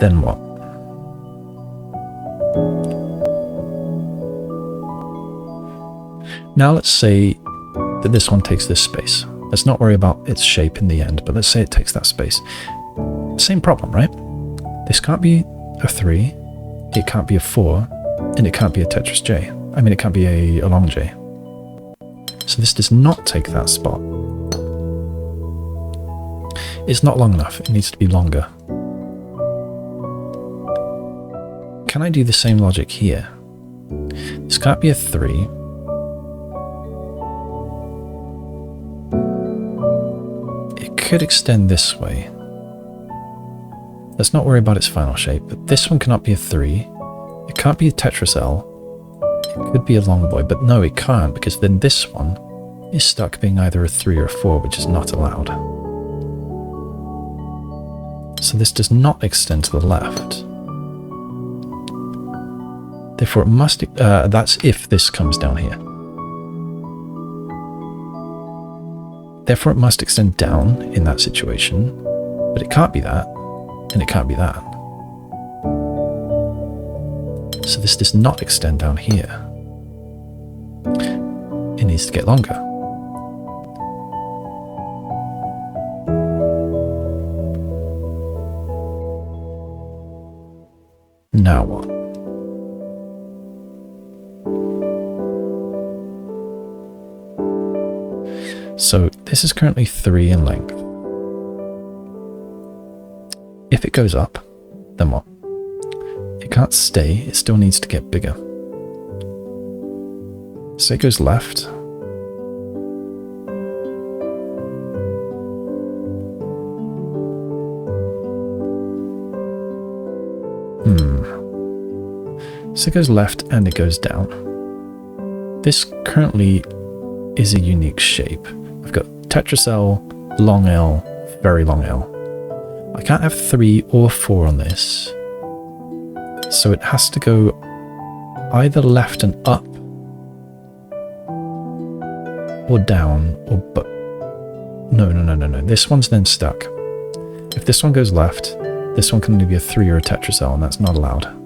Then what? Now let's say that this one takes this space. Let's not worry about its shape in the end, but let's say it takes that space. Same problem, right? This can't be a 3, it can't be a 4, and it can't be a Tetris J. I mean, it can't be a long J. So this does not take that spot. It's not long enough, it needs to be longer. Can I do the same logic here? This can't be a 3. It could extend this way. Let's not worry about its final shape, but this one cannot be a 3. It can't be a Tetris L. It could be a long boy, but no, it can't, because then this one is stuck being either a 3 or a 4, which is not allowed. So this does not extend to the left. Therefore, it must, that's if this comes down here. Therefore, it must extend down in that situation, but it can't be that, and it can't be that. So this does not extend down here. It needs to get longer. Now what? So this is currently 3 in length. If it goes up, then what? It can't stay, it still needs to get bigger. So it goes left. So it goes left and it goes down. This currently is a unique shape. I've got Tetris L, long L, very long L. I can't have 3 or 4 on this. So it has to go either left and up, or down, or but. No. This one's then stuck. If this one goes left, this one can only be a 3 or a Tetris L, and that's not allowed.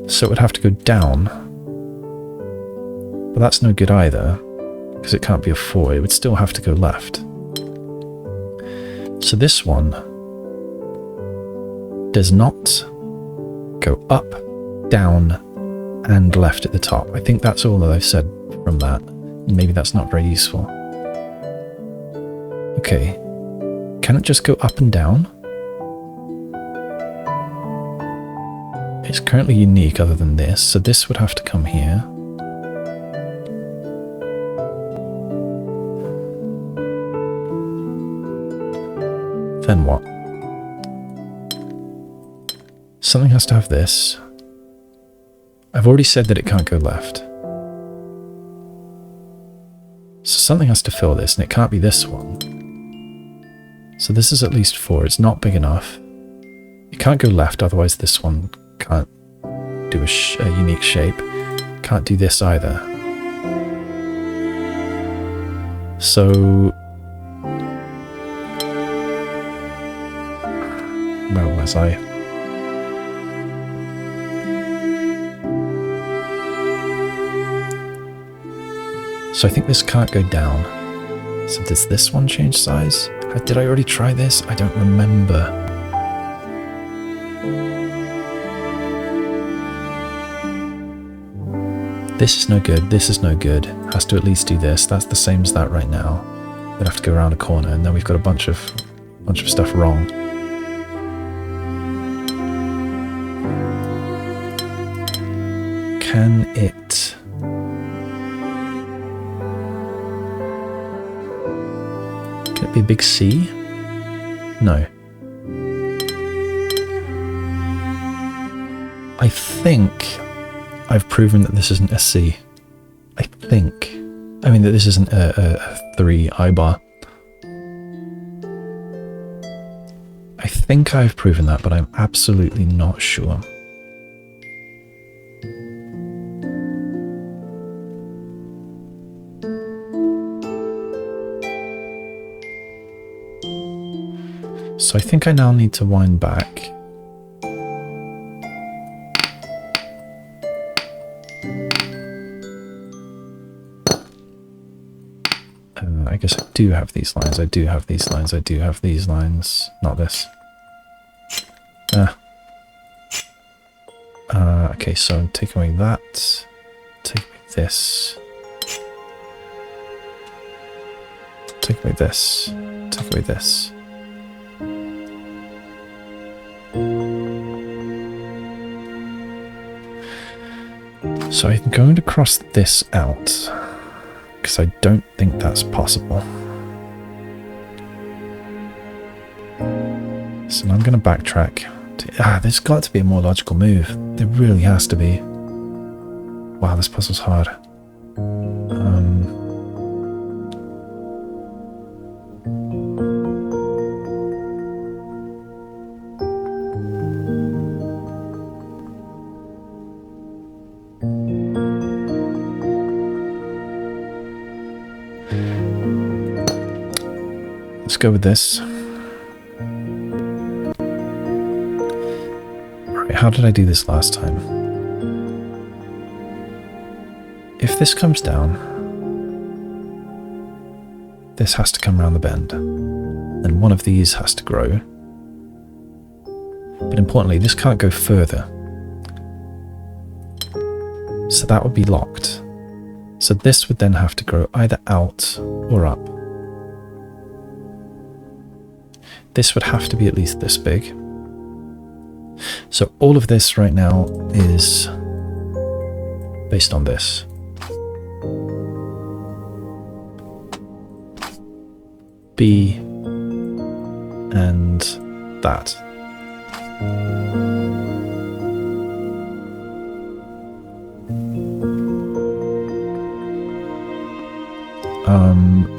So it would have to go down. But that's no good either, because it can't be a 4. It would still have to go left. So this one does not go up, down, and left at the top. I think that's all that I've said from that. Maybe that's not very useful. Okay. Can it just go up and down? It's currently unique other than this, so this would have to come here. Then what? Something has to have this. I've already said that it can't go left. So something has to fill this, and it can't be this one. So this is at least 4. It's not big enough. It can't go left, otherwise this one can't do a unique shape. Can't do this either. So where was I? So I think this can't go down. So does this one change size? Did I already try this? I don't remember. This is no good. This is no good. Has to at least do this. That's the same as that right now. We'd have to go around a corner, and then we've got a bunch of stuff wrong. Can it... Can it be a big C? No. I think I've proven that this isn't a C. I think. I mean that this isn't a 3 I-bar. I think I've proven that, but I'm absolutely not sure. So I think I now need to wind back. I guess I do have these lines, I do have these lines, I do have these lines. Not this. Okay, so take away that. Take away this. Take away this. Take away this. So I'm going to cross this out, because I don't think that's possible. So I'm going to backtrack. There's got to be a more logical move. There really has to be. Wow, this puzzle's hard. Let's go with this. Right, how did I do this last time? If this comes down, this has to come around the bend. Then one of these has to grow. But importantly, this can't go further. So that would be locked. So this would then have to grow either out or up. This would have to be at least this big. So all of this right now is based on this. B and that.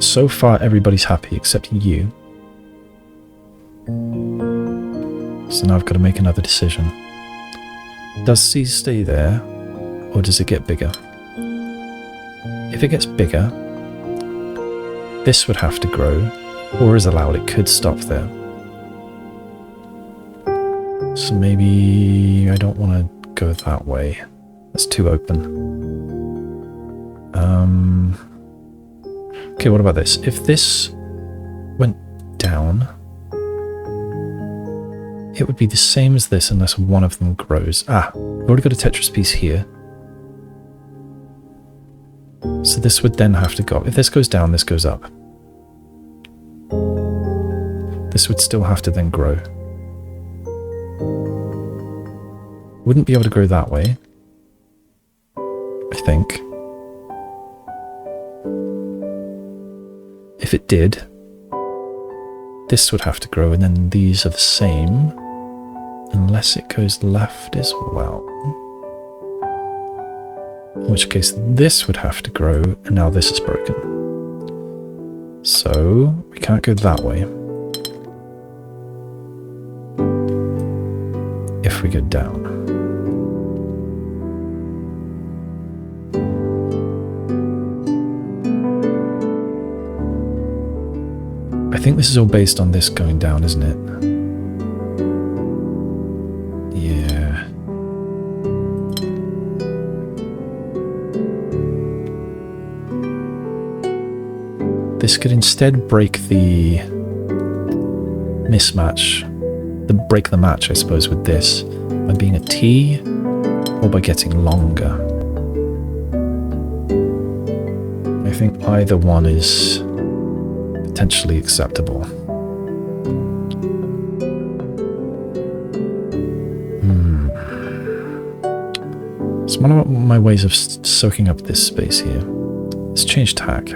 So far everybody's happy except you. So now I've got to make another decision. Does C stay there, or does it get bigger? If it gets bigger, this would have to grow, or is allowed, it could stop there. So maybe I don't want to go that way. That's too open. Okay, what about this? If this went down, it would be the same as this unless one of them grows. We've already got a Tetris piece here. So this would then have to go up. If this goes down, this goes up. This would still have to then grow. Wouldn't be able to grow that way, I think. If it did, this would have to grow, and then these are the same, unless it goes left as well. In which case this would have to grow, and now this is broken. So we can't go that way. If we go down. I think this is all based on this going down, isn't it? Yeah. this could instead break the mismatch, break the match, I suppose, with this by being a T or by getting longer. I think either one is potentially acceptable. It's one of my ways of soaking up this space here. Let's change tack.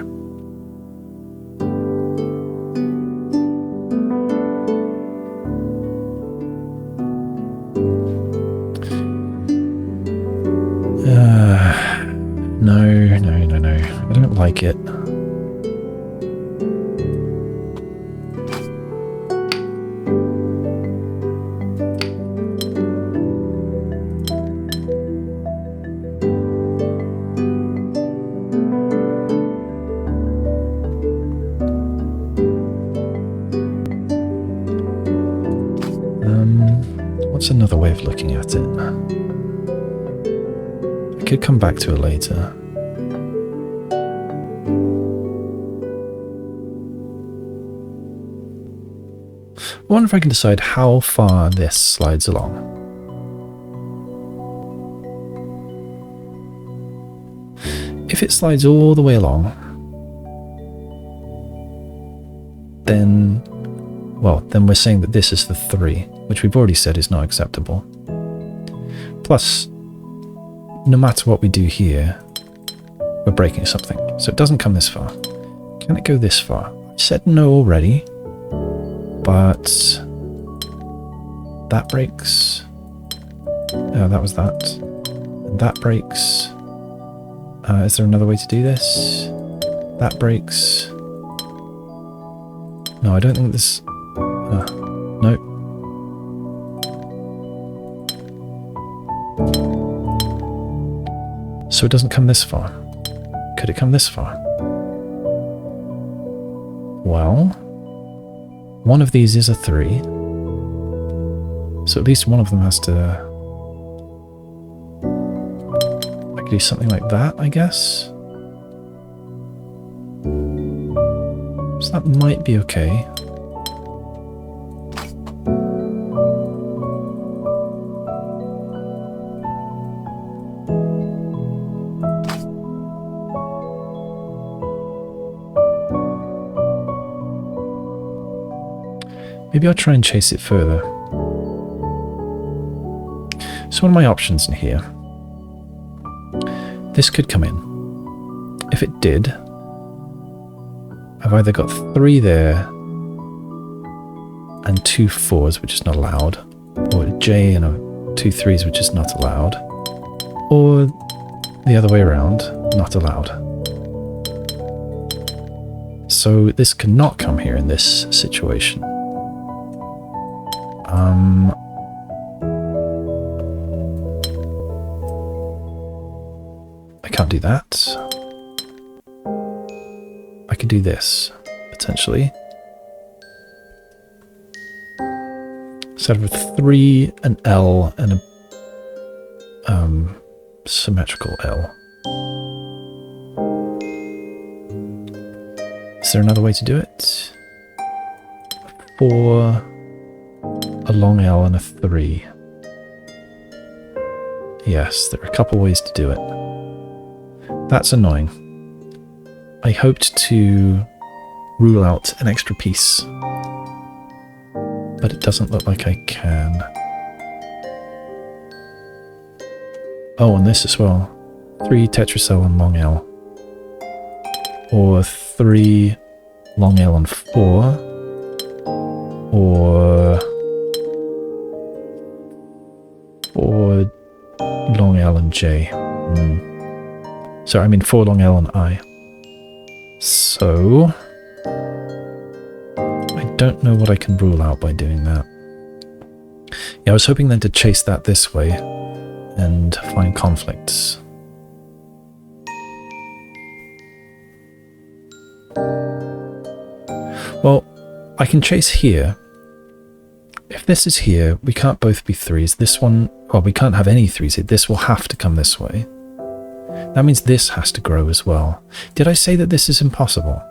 No. I don't like it. What's another way of looking at it? I could come back to it later. I wonder if I can decide how far this slides along. If it slides all the way along, then we're saying that this is the 3, which we've already said is not acceptable. Plus, no matter what we do here, we're breaking something. So it doesn't come this far. Can it go this far? I said no already, but that breaks. Oh, that was that. And that breaks. Is there another way to do this? That breaks. No, I don't think this... no. So it doesn't come this far. Could it come this far? Well, one of these is a 3. So at least one of them has to... I could do something like that, I guess. So that might be okay. Maybe I'll try and chase it further. So what are my options in here? This could come in. If it did, I've either got 3 there and 2 4s, which is not allowed, or a J and 2 3s, which is not allowed, or the other way around, not allowed. So this cannot come here in this situation. I can't do that. I could do this, potentially. Instead of a 3, an L, and a symmetrical L. Is there another way to do it? 4, a long L, and a 3. Yes, there are a couple ways to do it. That's annoying. I hoped to rule out an extra piece, but it doesn't look like I can. Oh, and this as well. 3 tetracell and long L. Or 3 long L and 4. Or 4 long L and J. Sorry, I mean 4 long L and I. So I don't know what I can rule out by doing that. Yeah, I was hoping then to chase that this way and find conflicts. Well, I can chase here. If this is here, we can't both be 3s. This one, well, we can't have any 3s here. This will have to come this way. That means this has to grow as well. Did I say that this is impossible?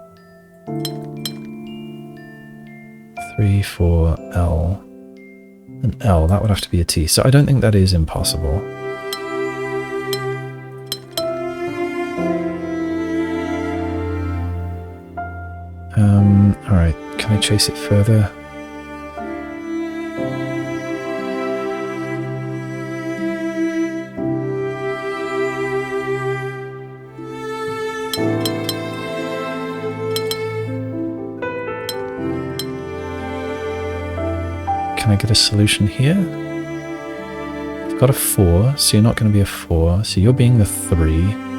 3, 4, L. An L, that would have to be a T. So I don't think that is impossible. Alright, can I chase it further? Can I get a solution here? I've got a 4, so you're not going to be a 4, so you're being the 3.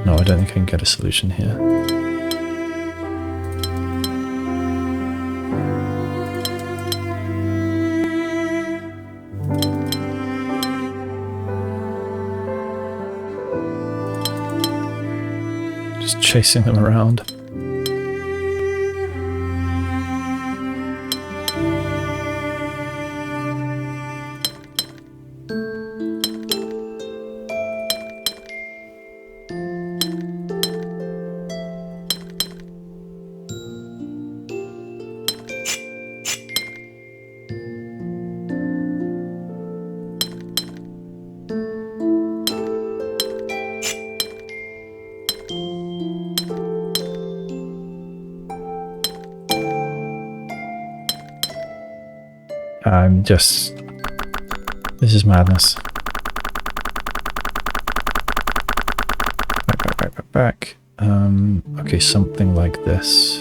No, I don't think I can get a solution here. Just chasing them around. I'm just... This is madness. Back. Okay, something like this.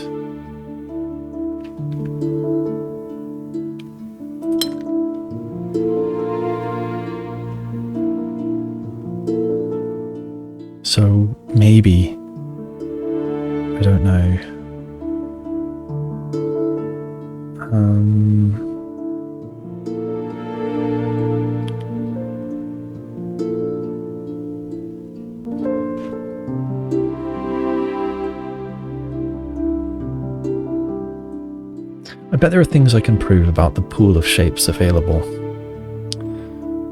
So, maybe. I don't know. I bet there are things I can prove about the pool of shapes available.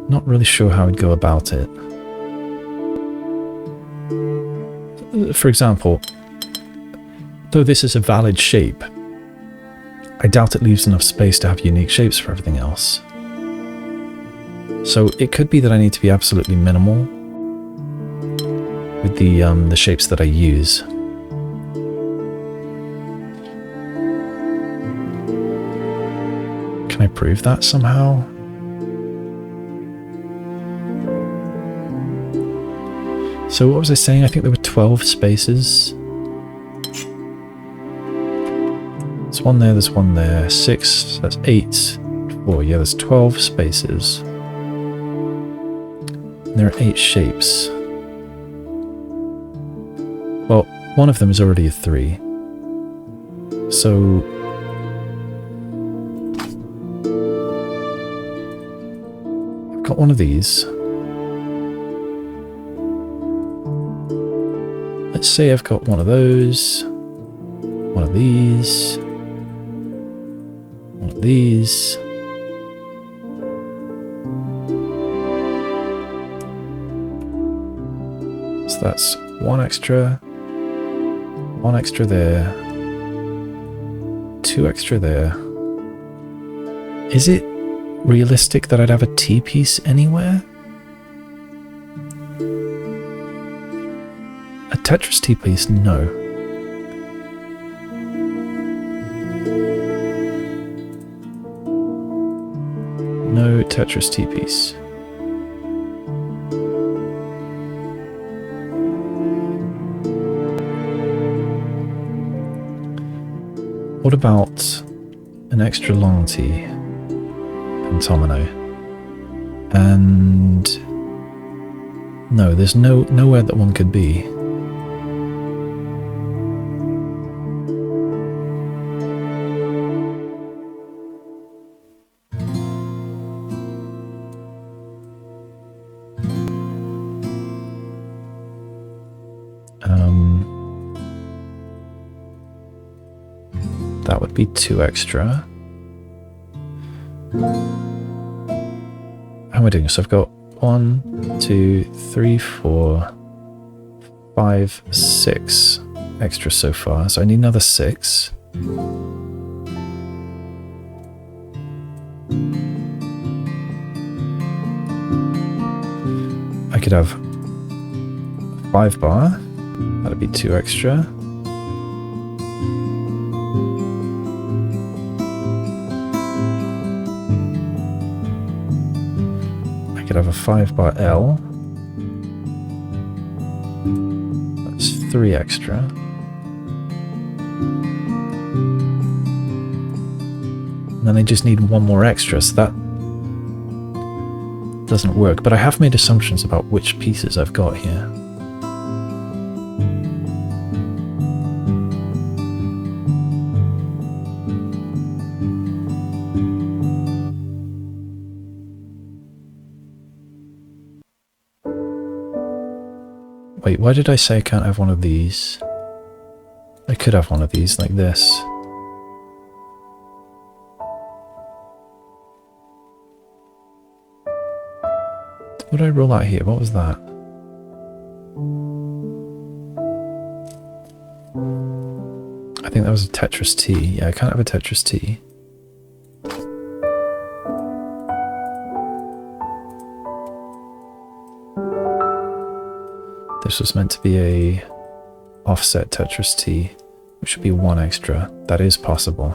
Not really sure how I'd go about it. For example, though this is a valid shape, I doubt it leaves enough space to have unique shapes for everything else. So it could be that I need to be absolutely minimal with the shapes that I use. Can I prove that somehow? So what was I saying? I think there were 12 spaces. There's one there, there's one there. 6, that's 8. 4, yeah, there's 12 spaces. And there are 8 shapes. Well, one of them is already a 3. So... I've got one of these. Let's say I've got one of those, one of these, one of these. So that's one extra there, 2 extra there. Is it realistic that I'd have a T-piece anywhere? A Tetris T-piece? No. No Tetris T-piece. What about an extra long T? Pentomino. And no, there's nowhere that one could be. That would be 2 extra. How am I doing? So I've got 1, 2, 3, 4, 5, 6 extra so far, so I need another 6. I could have 5 bar, that'd be 2 extra. I could have a 5 bar L, that's 3 extra. And then I just need 1 more extra, so that doesn't work, but I have made assumptions about which pieces I've got here. Wait, why did I say I can't have one of these? I could have one of these like this. What did I roll out here? What was that? I think that was a Tetris T. Yeah, I can't have a Tetris T. This was meant to be a offset Tetris T, which would be 1 extra. That is possible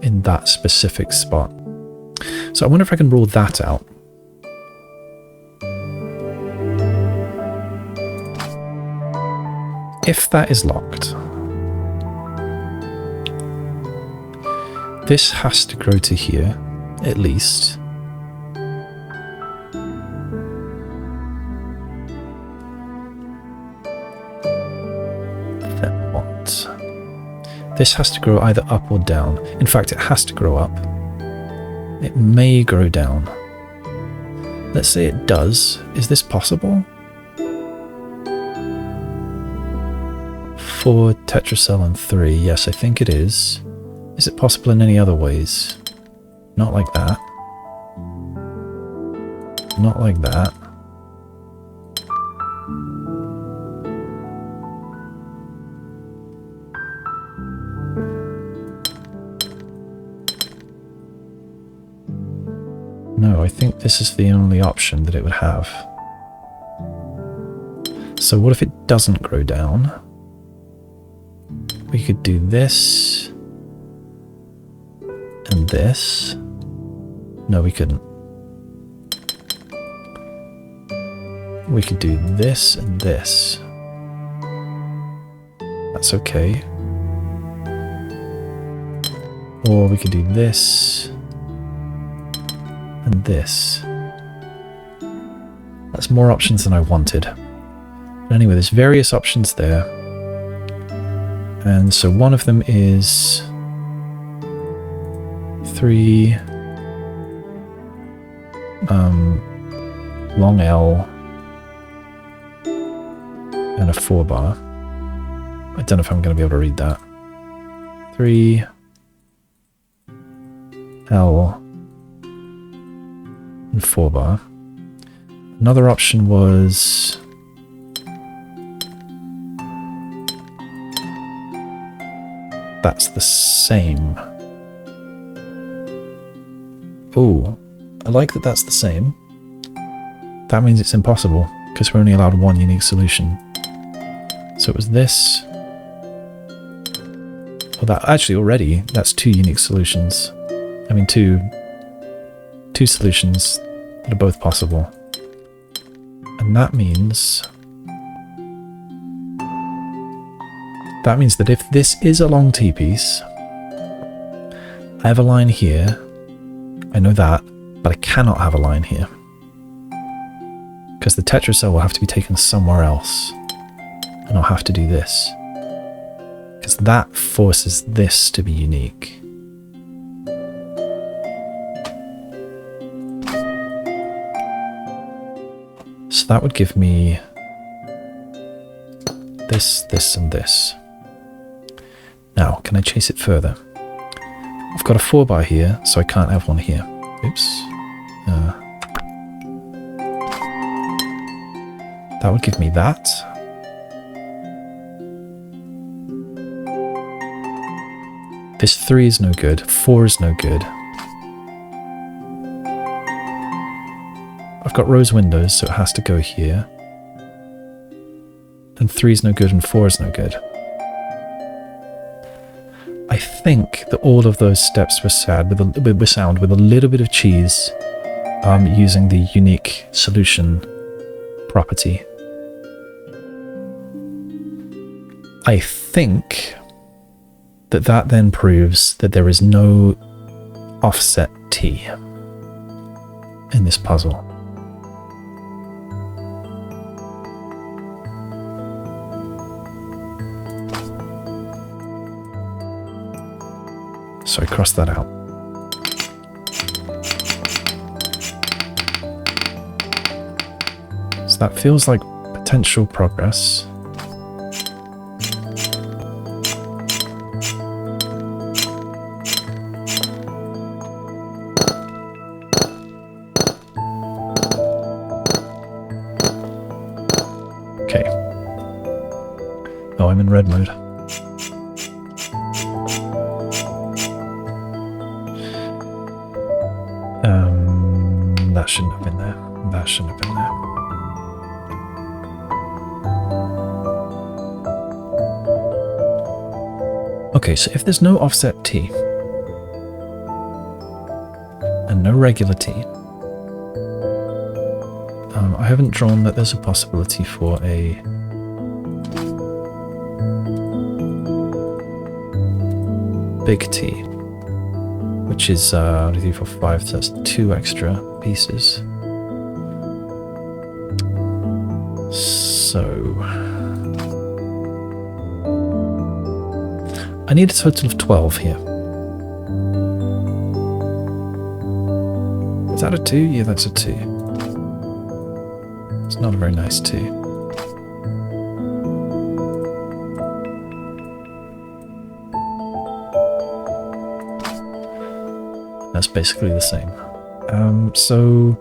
in that specific spot. So I wonder if I can rule that out. If that is locked, this has to grow to here, at least. Then what? This has to grow either up or down. In fact, it has to grow up. It may grow down. Let's say it does. Is this possible? 4 tetracell and 3. Yes, I think it is. Is it possible in any other ways? Not like that. Not like that. No, I think this is the only option that it would have. So what if it doesn't grow down? We could do this and this. No, we couldn't. We could do this and this. That's okay. Or we could do this and this. That's more options than I wanted. But anyway, there's various options there. And so one of them is 3 long L and a 4 bar. I don't know if I'm going to be able to read that. 3 L and 4 bar. Another option was that's the same. Oh, I like that that's the same. That means it's impossible, because we're only allowed 1 unique solution. So it was this. Well, that actually already, that's 2 unique solutions. I mean, two solutions that are both possible. And that means that if this is a long T-piece, I have a line here, I know that, but I cannot have a line here. Because the tetracell will have to be taken somewhere else, and I'll have to do this. Because that forces this to be unique. So that would give me this, this, and this. Now, can I chase it further? I've got a 4 bar here, so I can't have one here. Oops. That would give me that. This 3 is no good. 4 is no good. I've got rose windows, so it has to go here. And 3 is no good and 4 is no good. I think that all of those steps were sound with a little bit of cheese, using the unique solution property. I think that then proves that there is no offset T in this puzzle. So I crossed that out. So that feels like potential progress. Okay. Oh, I'm in red mode. That shouldn't have been there. That shouldn't have been there. Okay, so if there's no offset T and no regular T, I haven't drawn that there's a possibility for a big T, which is 1, 2, 3, 4, 5, so that's 2 extra pieces. So I need a total of 12 here. Is that a 2? Yeah, that's a 2. It's not a very nice 2. That's basically the same. So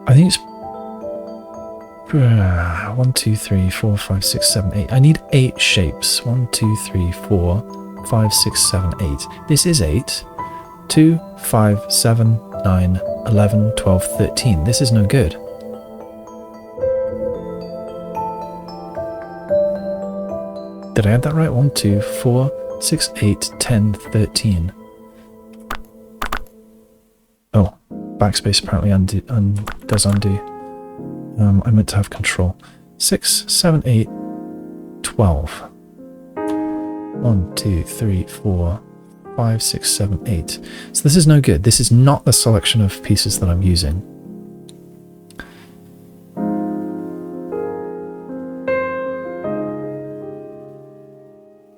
I think it's 1, 2, 3, 4, 5, 6, 7, 8. I need 8 shapes. 1, 2, 3, 4, 5, 6, 7, 8. This is 8. 2, 5, 7, 9, 11, 12, 13. This is no good. Did I add that right? 1, 2, 4, 6, 8, 10, 13. Oh, backspace apparently does undo. I meant to have control. 6, 7, 8, 12. 1, 2, 3, 4, 5, 6, 7, 8. So this is no good. This is not the selection of pieces that I'm using.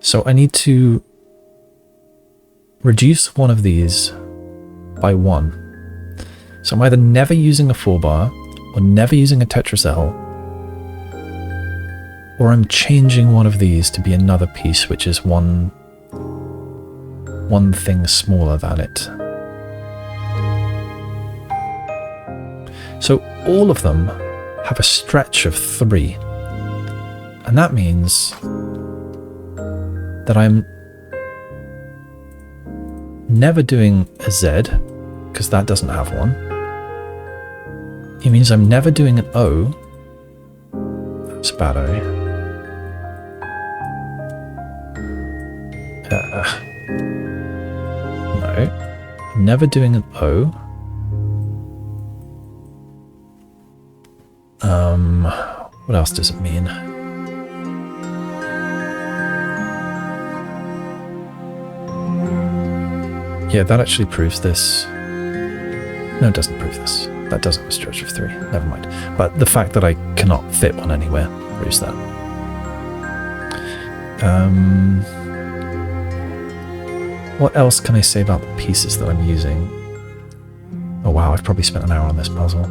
So I need to reduce one of these by 1. So I'm either never using a 4-bar, or never using a tetracell, or I'm changing one of these to be another piece which is one thing smaller than it. So all of them have a stretch of 3, and that means that I'm never doing a Z, because that doesn't have one. It means I'm never doing an O. That's a bad O. No. I'm never doing an O. What else does it mean? Yeah, that actually proves this. No, it doesn't prove this. That doesn't have a stretch of 3. Never mind. But the fact that I cannot fit one anywhere proves that. What else can I say about the pieces that I'm using? Oh wow, I've probably spent an hour on this puzzle.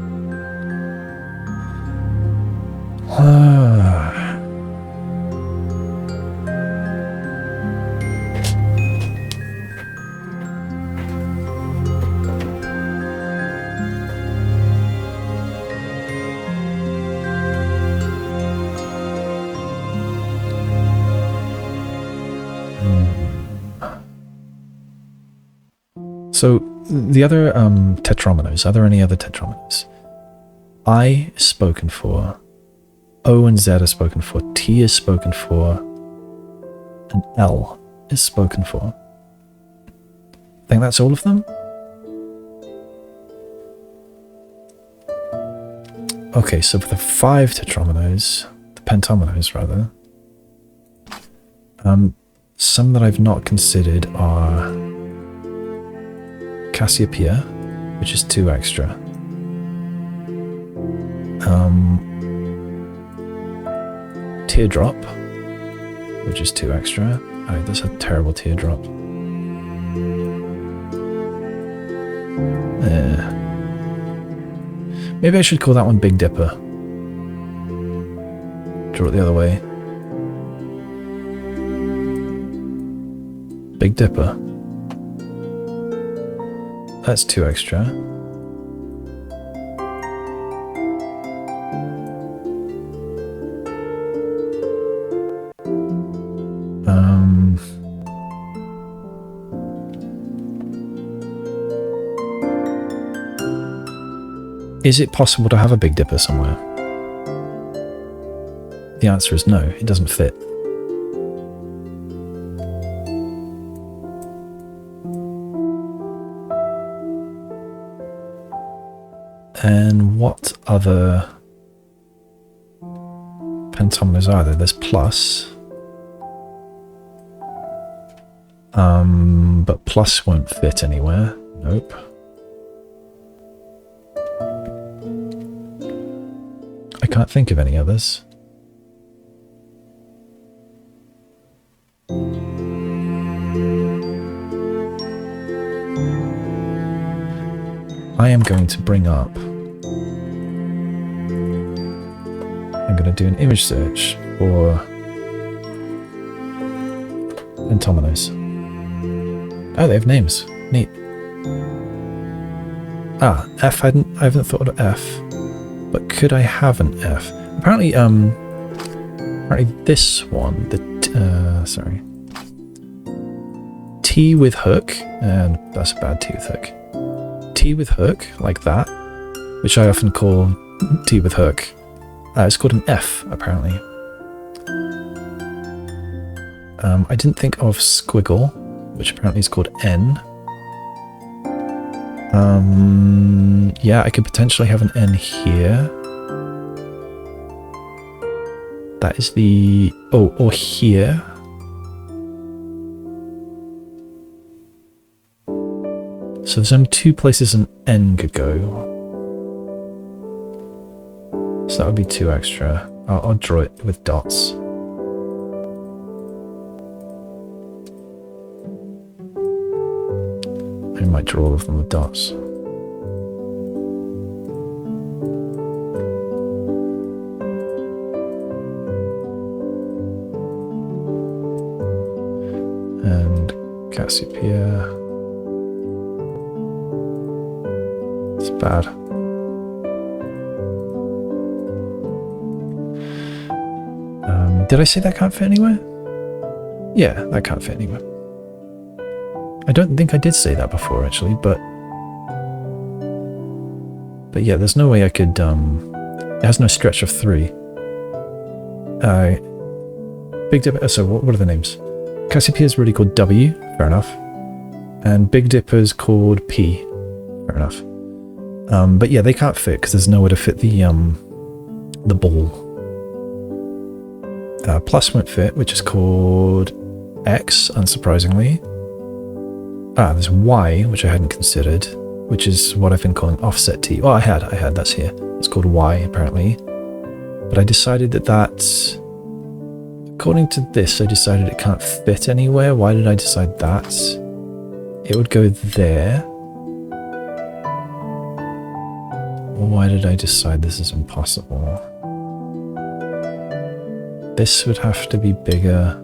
So the other tetrominos, are there any other tetrominos? I is spoken for, O and Z are spoken for, T is spoken for, and L is spoken for. I think that's all of them. Okay, so for the 5 tetrominos, the pentominoes rather, some that I've not considered are Cassiopeia, which is 2 extra. Teardrop, which is 2 extra. Oh, that's a terrible teardrop. Maybe I should call that one Big Dipper. Draw it the other way. Big Dipper. That's 2 extra. Is it possible to have a Big Dipper somewhere? The answer is no, it doesn't fit. And what other pentominoes are there? There's plus. But plus won't fit anywhere. Nope. I can't think of any others. I am going to bring up... I'm going to do an image search for pentominoes. Oh, they have names. Neat. Ah, F. I haven't thought of F. But could I have an F? Apparently, this one, sorry. T with hook, and that's a bad T with hook. T with hook, like that, which I often call T with hook. It's called an F, apparently. I didn't think of squiggle, which apparently is called N. Yeah, I could potentially have an N here. That is the... Oh, or here. So there's only 2 places an N could go. So that would be 2 extra. I'll draw it with dots. I might draw all of them with dots. And Cassiopeia. It's bad. Did I say that can't fit anywhere? Yeah, that can't fit anywhere. I don't think I did say that before, actually, but yeah, there's no way I could, it has no stretch of 3. Big Dipper, so what are the names? Cassiopeia is really called W, fair enough, and Big Dipper is called P, fair enough. But yeah, they can't fit because there's nowhere to fit the ball. Plus won't fit, which is called X, unsurprisingly. Ah, there's Y, which I hadn't considered, which is what I've been calling offset T. Oh, I had, that's here. It's called Y, apparently. But I decided that's... According to this, I decided it can't fit anywhere. Why did I decide that? It would go there. Why did I decide this is impossible? This would have to be bigger.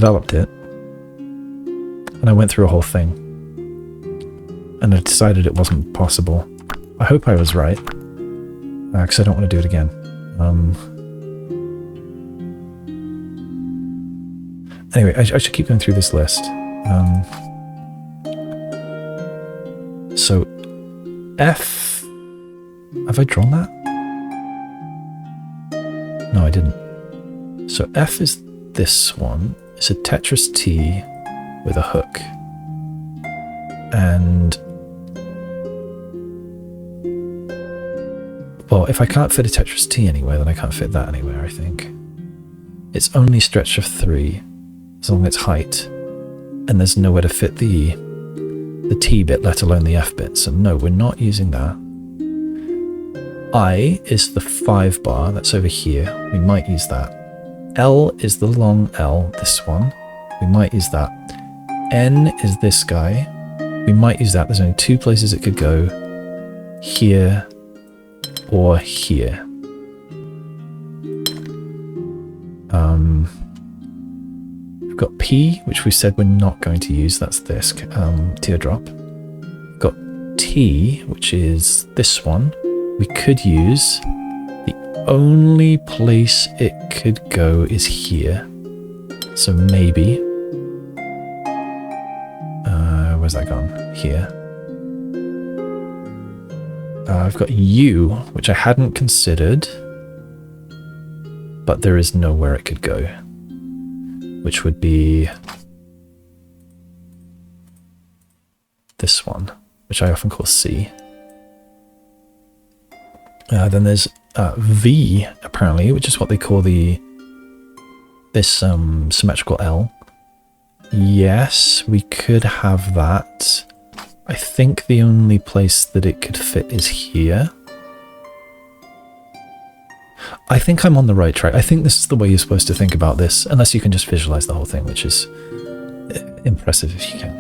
developed it, and I went through a whole thing, and I decided it wasn't possible. I hope I was right, because I don't want to do it again. Anyway, I should keep going through this list. So, F... Have I drawn that? No, I didn't. So F is this one. It's a Tetris T with a hook. And... well, if I can't fit a Tetris T anywhere, then I can't fit that anywhere, I think. It's only stretch of 3, as long as it's height. And there's nowhere to fit the T bit, let alone the F bit. So no, we're not using that. I is the 5 bar, that's over here. We might use that. L is the long L, this one. We might use that. N is this guy. We might use that. There's only 2 places it could go. Here or here. We've got P, which we said we're not going to use. That's this teardrop. We've got T, which is this one. We could use. The only place it could go is here. So maybe. Where's that gone? Here. I've got U, which I hadn't considered. But there is nowhere it could go. Which would be this one, which I often call C. Then there's V, apparently, which is what they call this symmetrical L. Yes, we could have that. I think the only place that it could fit is here. I think I'm on the right track. I think this is the way you're supposed to think about this, unless you can just visualize the whole thing, which is impressive if you can.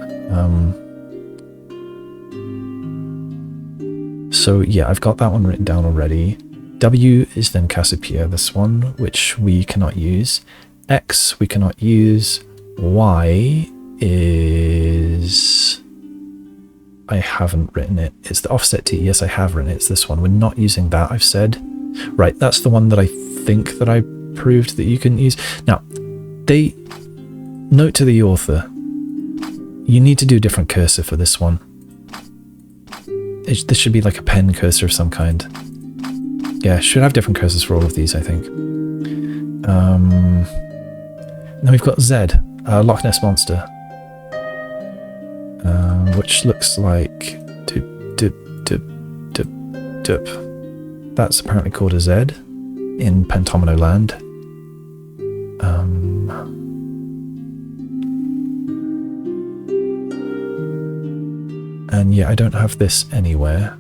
So yeah, I've got that one written down already. W is then Cassiopeia, this one, which we cannot use. X we cannot use. Y is... I haven't written it. It's the offset T. Yes, I have written it. It's this one. We're not using that, I've said. Right, that's the one that I think that I proved that you can use. Now, note to the author, you need to do a different cursor for this one. This should be like a pen cursor of some kind. Yeah, should have different cursors for all of these, I think. Then we've got Z, Loch Ness Monster, which looks like that's apparently called a Z in pentomino land. And yeah, I don't have this anywhere.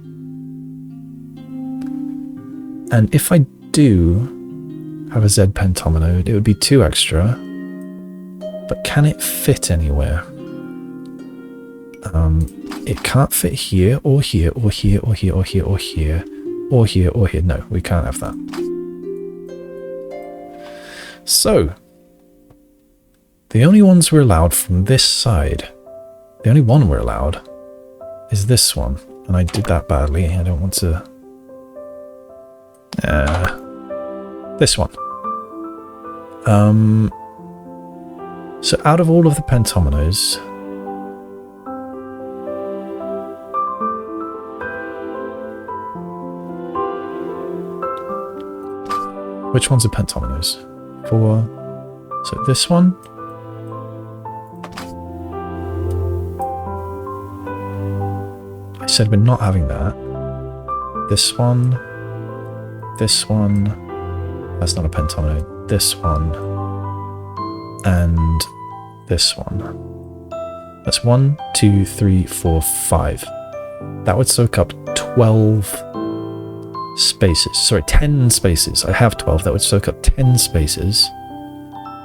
And if I do have a Z pentomino, it would be 2 extra. But can it fit anywhere? It can't fit here, or here, or here, or here, or here, or here, or here, or here. No, we can't have that. So, the only ones we're allowed from this side, the only one we're allowed is this one. And I did that badly. I don't want to... this one. So out of all of the pentominos, which one's a pentominos? 4. So this one. I said we're not having that. This one. This one. That's not a pentomino. This one. And this one. That's 1, 2, 3, 4, 5. That would soak up 12 spaces. Sorry, 10 spaces. I have 12. That would soak up 10 spaces.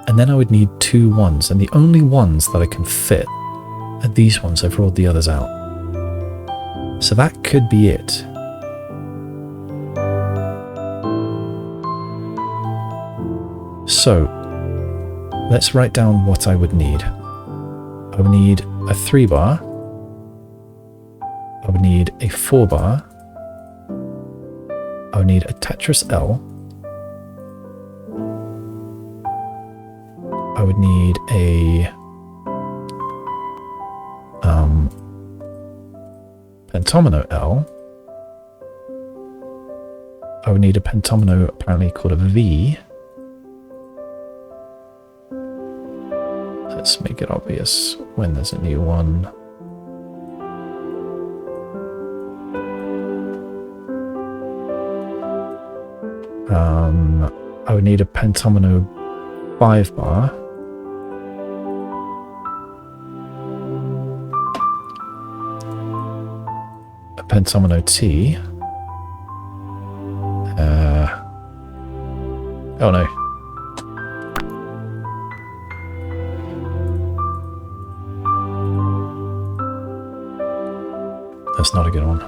And then I would need 2 ones. And the only ones that I can fit are these ones. I've rolled the others out. So that could be it. So, let's write down what I would need. I would need a 3-bar. I would need a 4-bar. I would need a Tetris L. I would need a pentomino L. I would need a pentomino apparently called a V. Let's make it obvious when there's a new one. I would need a pentomino 5-bar. A pentomino T. Oh no. That's not a good one.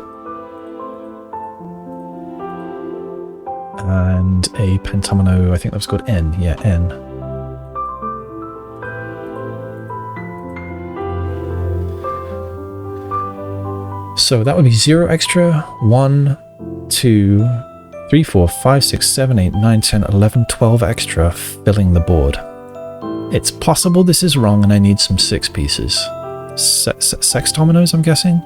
And a pentomino, I think that was called N. Yeah, N. So that would be 0 extra, 1, 2, 3, 4, 5, 6, 7, 8, 9, 10, 11, 12 extra filling the board. It's possible this is wrong and I need some 6 pieces. Sextominoes, I'm guessing?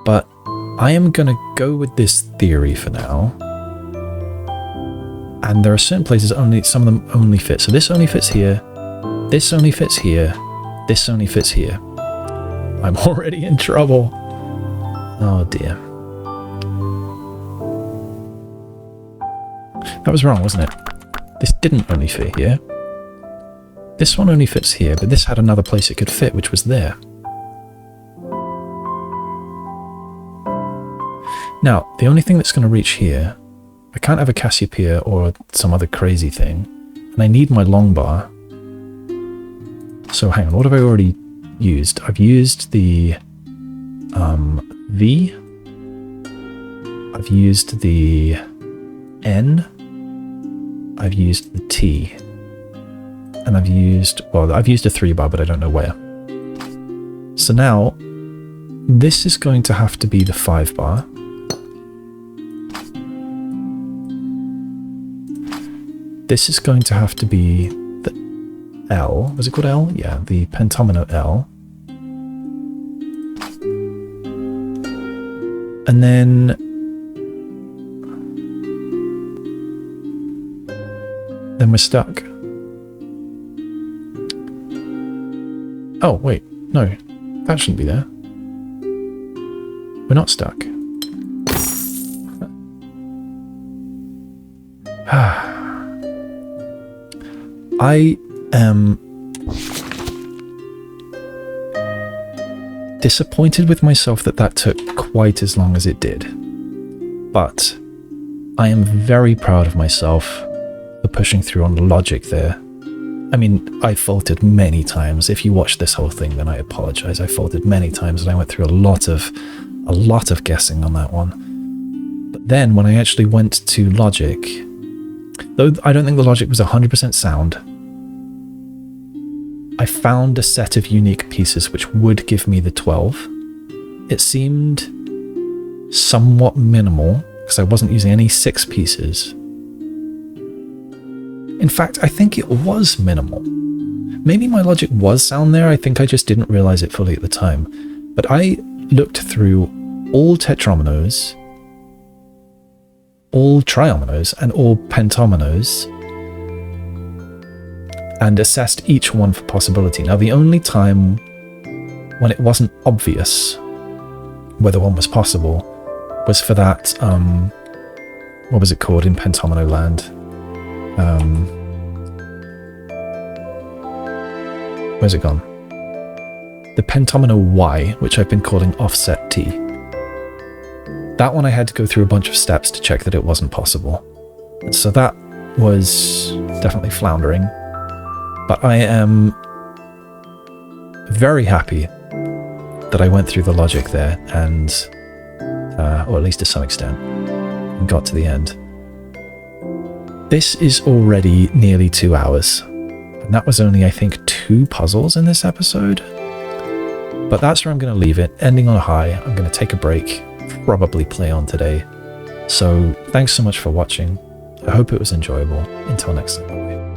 But I am going to go with this theory for now. And there are certain places some of them only fit. So this only fits here. This only fits here. This only fits here. I'm already in trouble. Oh dear. That was wrong, wasn't it? This didn't only fit here. This one only fits here, but this had another place it could fit, which was there. Now, the only thing that's going to reach here, I can't have a Cassiopeia or some other crazy thing, and I need my long bar. So hang on, what have I already used? I've used the V. I've used the N. I've used the T. And I've used a 3-bar, but I don't know where. So now, this is going to have to be the 5-bar. This is going to have to be the L. Was it called L? Yeah, the pentomino L. And then we're stuck. Oh, wait. No, that shouldn't be there. We're not stuck. I am disappointed with myself that took quite as long as it did. But I am very proud of myself for pushing through on the logic there. I mean, I faltered many times. If you watch this whole thing, then I apologize. I faltered many times and I went through a lot of guessing on that one. But then when I actually went to logic, though I don't think the logic was 100% sound, I found a set of unique pieces which would give me the 12. It seemed somewhat minimal because I wasn't using any 6 pieces. In fact, I think it was minimal. Maybe my logic was sound there, I think I just didn't realize it fully at the time. But I looked through all tetrominoes, all triominoes, and all pentominoes, and assessed each one for possibility. Now, the only time when it wasn't obvious whether one was possible was for that, what was it called in pentomino land? Where's it gone? The pentomino Y, which I've been calling offset T. That one I had to go through a bunch of steps to check that it wasn't possible. So that was definitely floundering. But I am very happy that I went through the logic there and, or at least to some extent, and got to the end. This is already nearly 2 hours. And that was only, I think, 2 puzzles in this episode. But that's where I'm going to leave it, ending on a high. I'm going to take a break, probably play on today. So thanks so much for watching. I hope it was enjoyable. Until next time.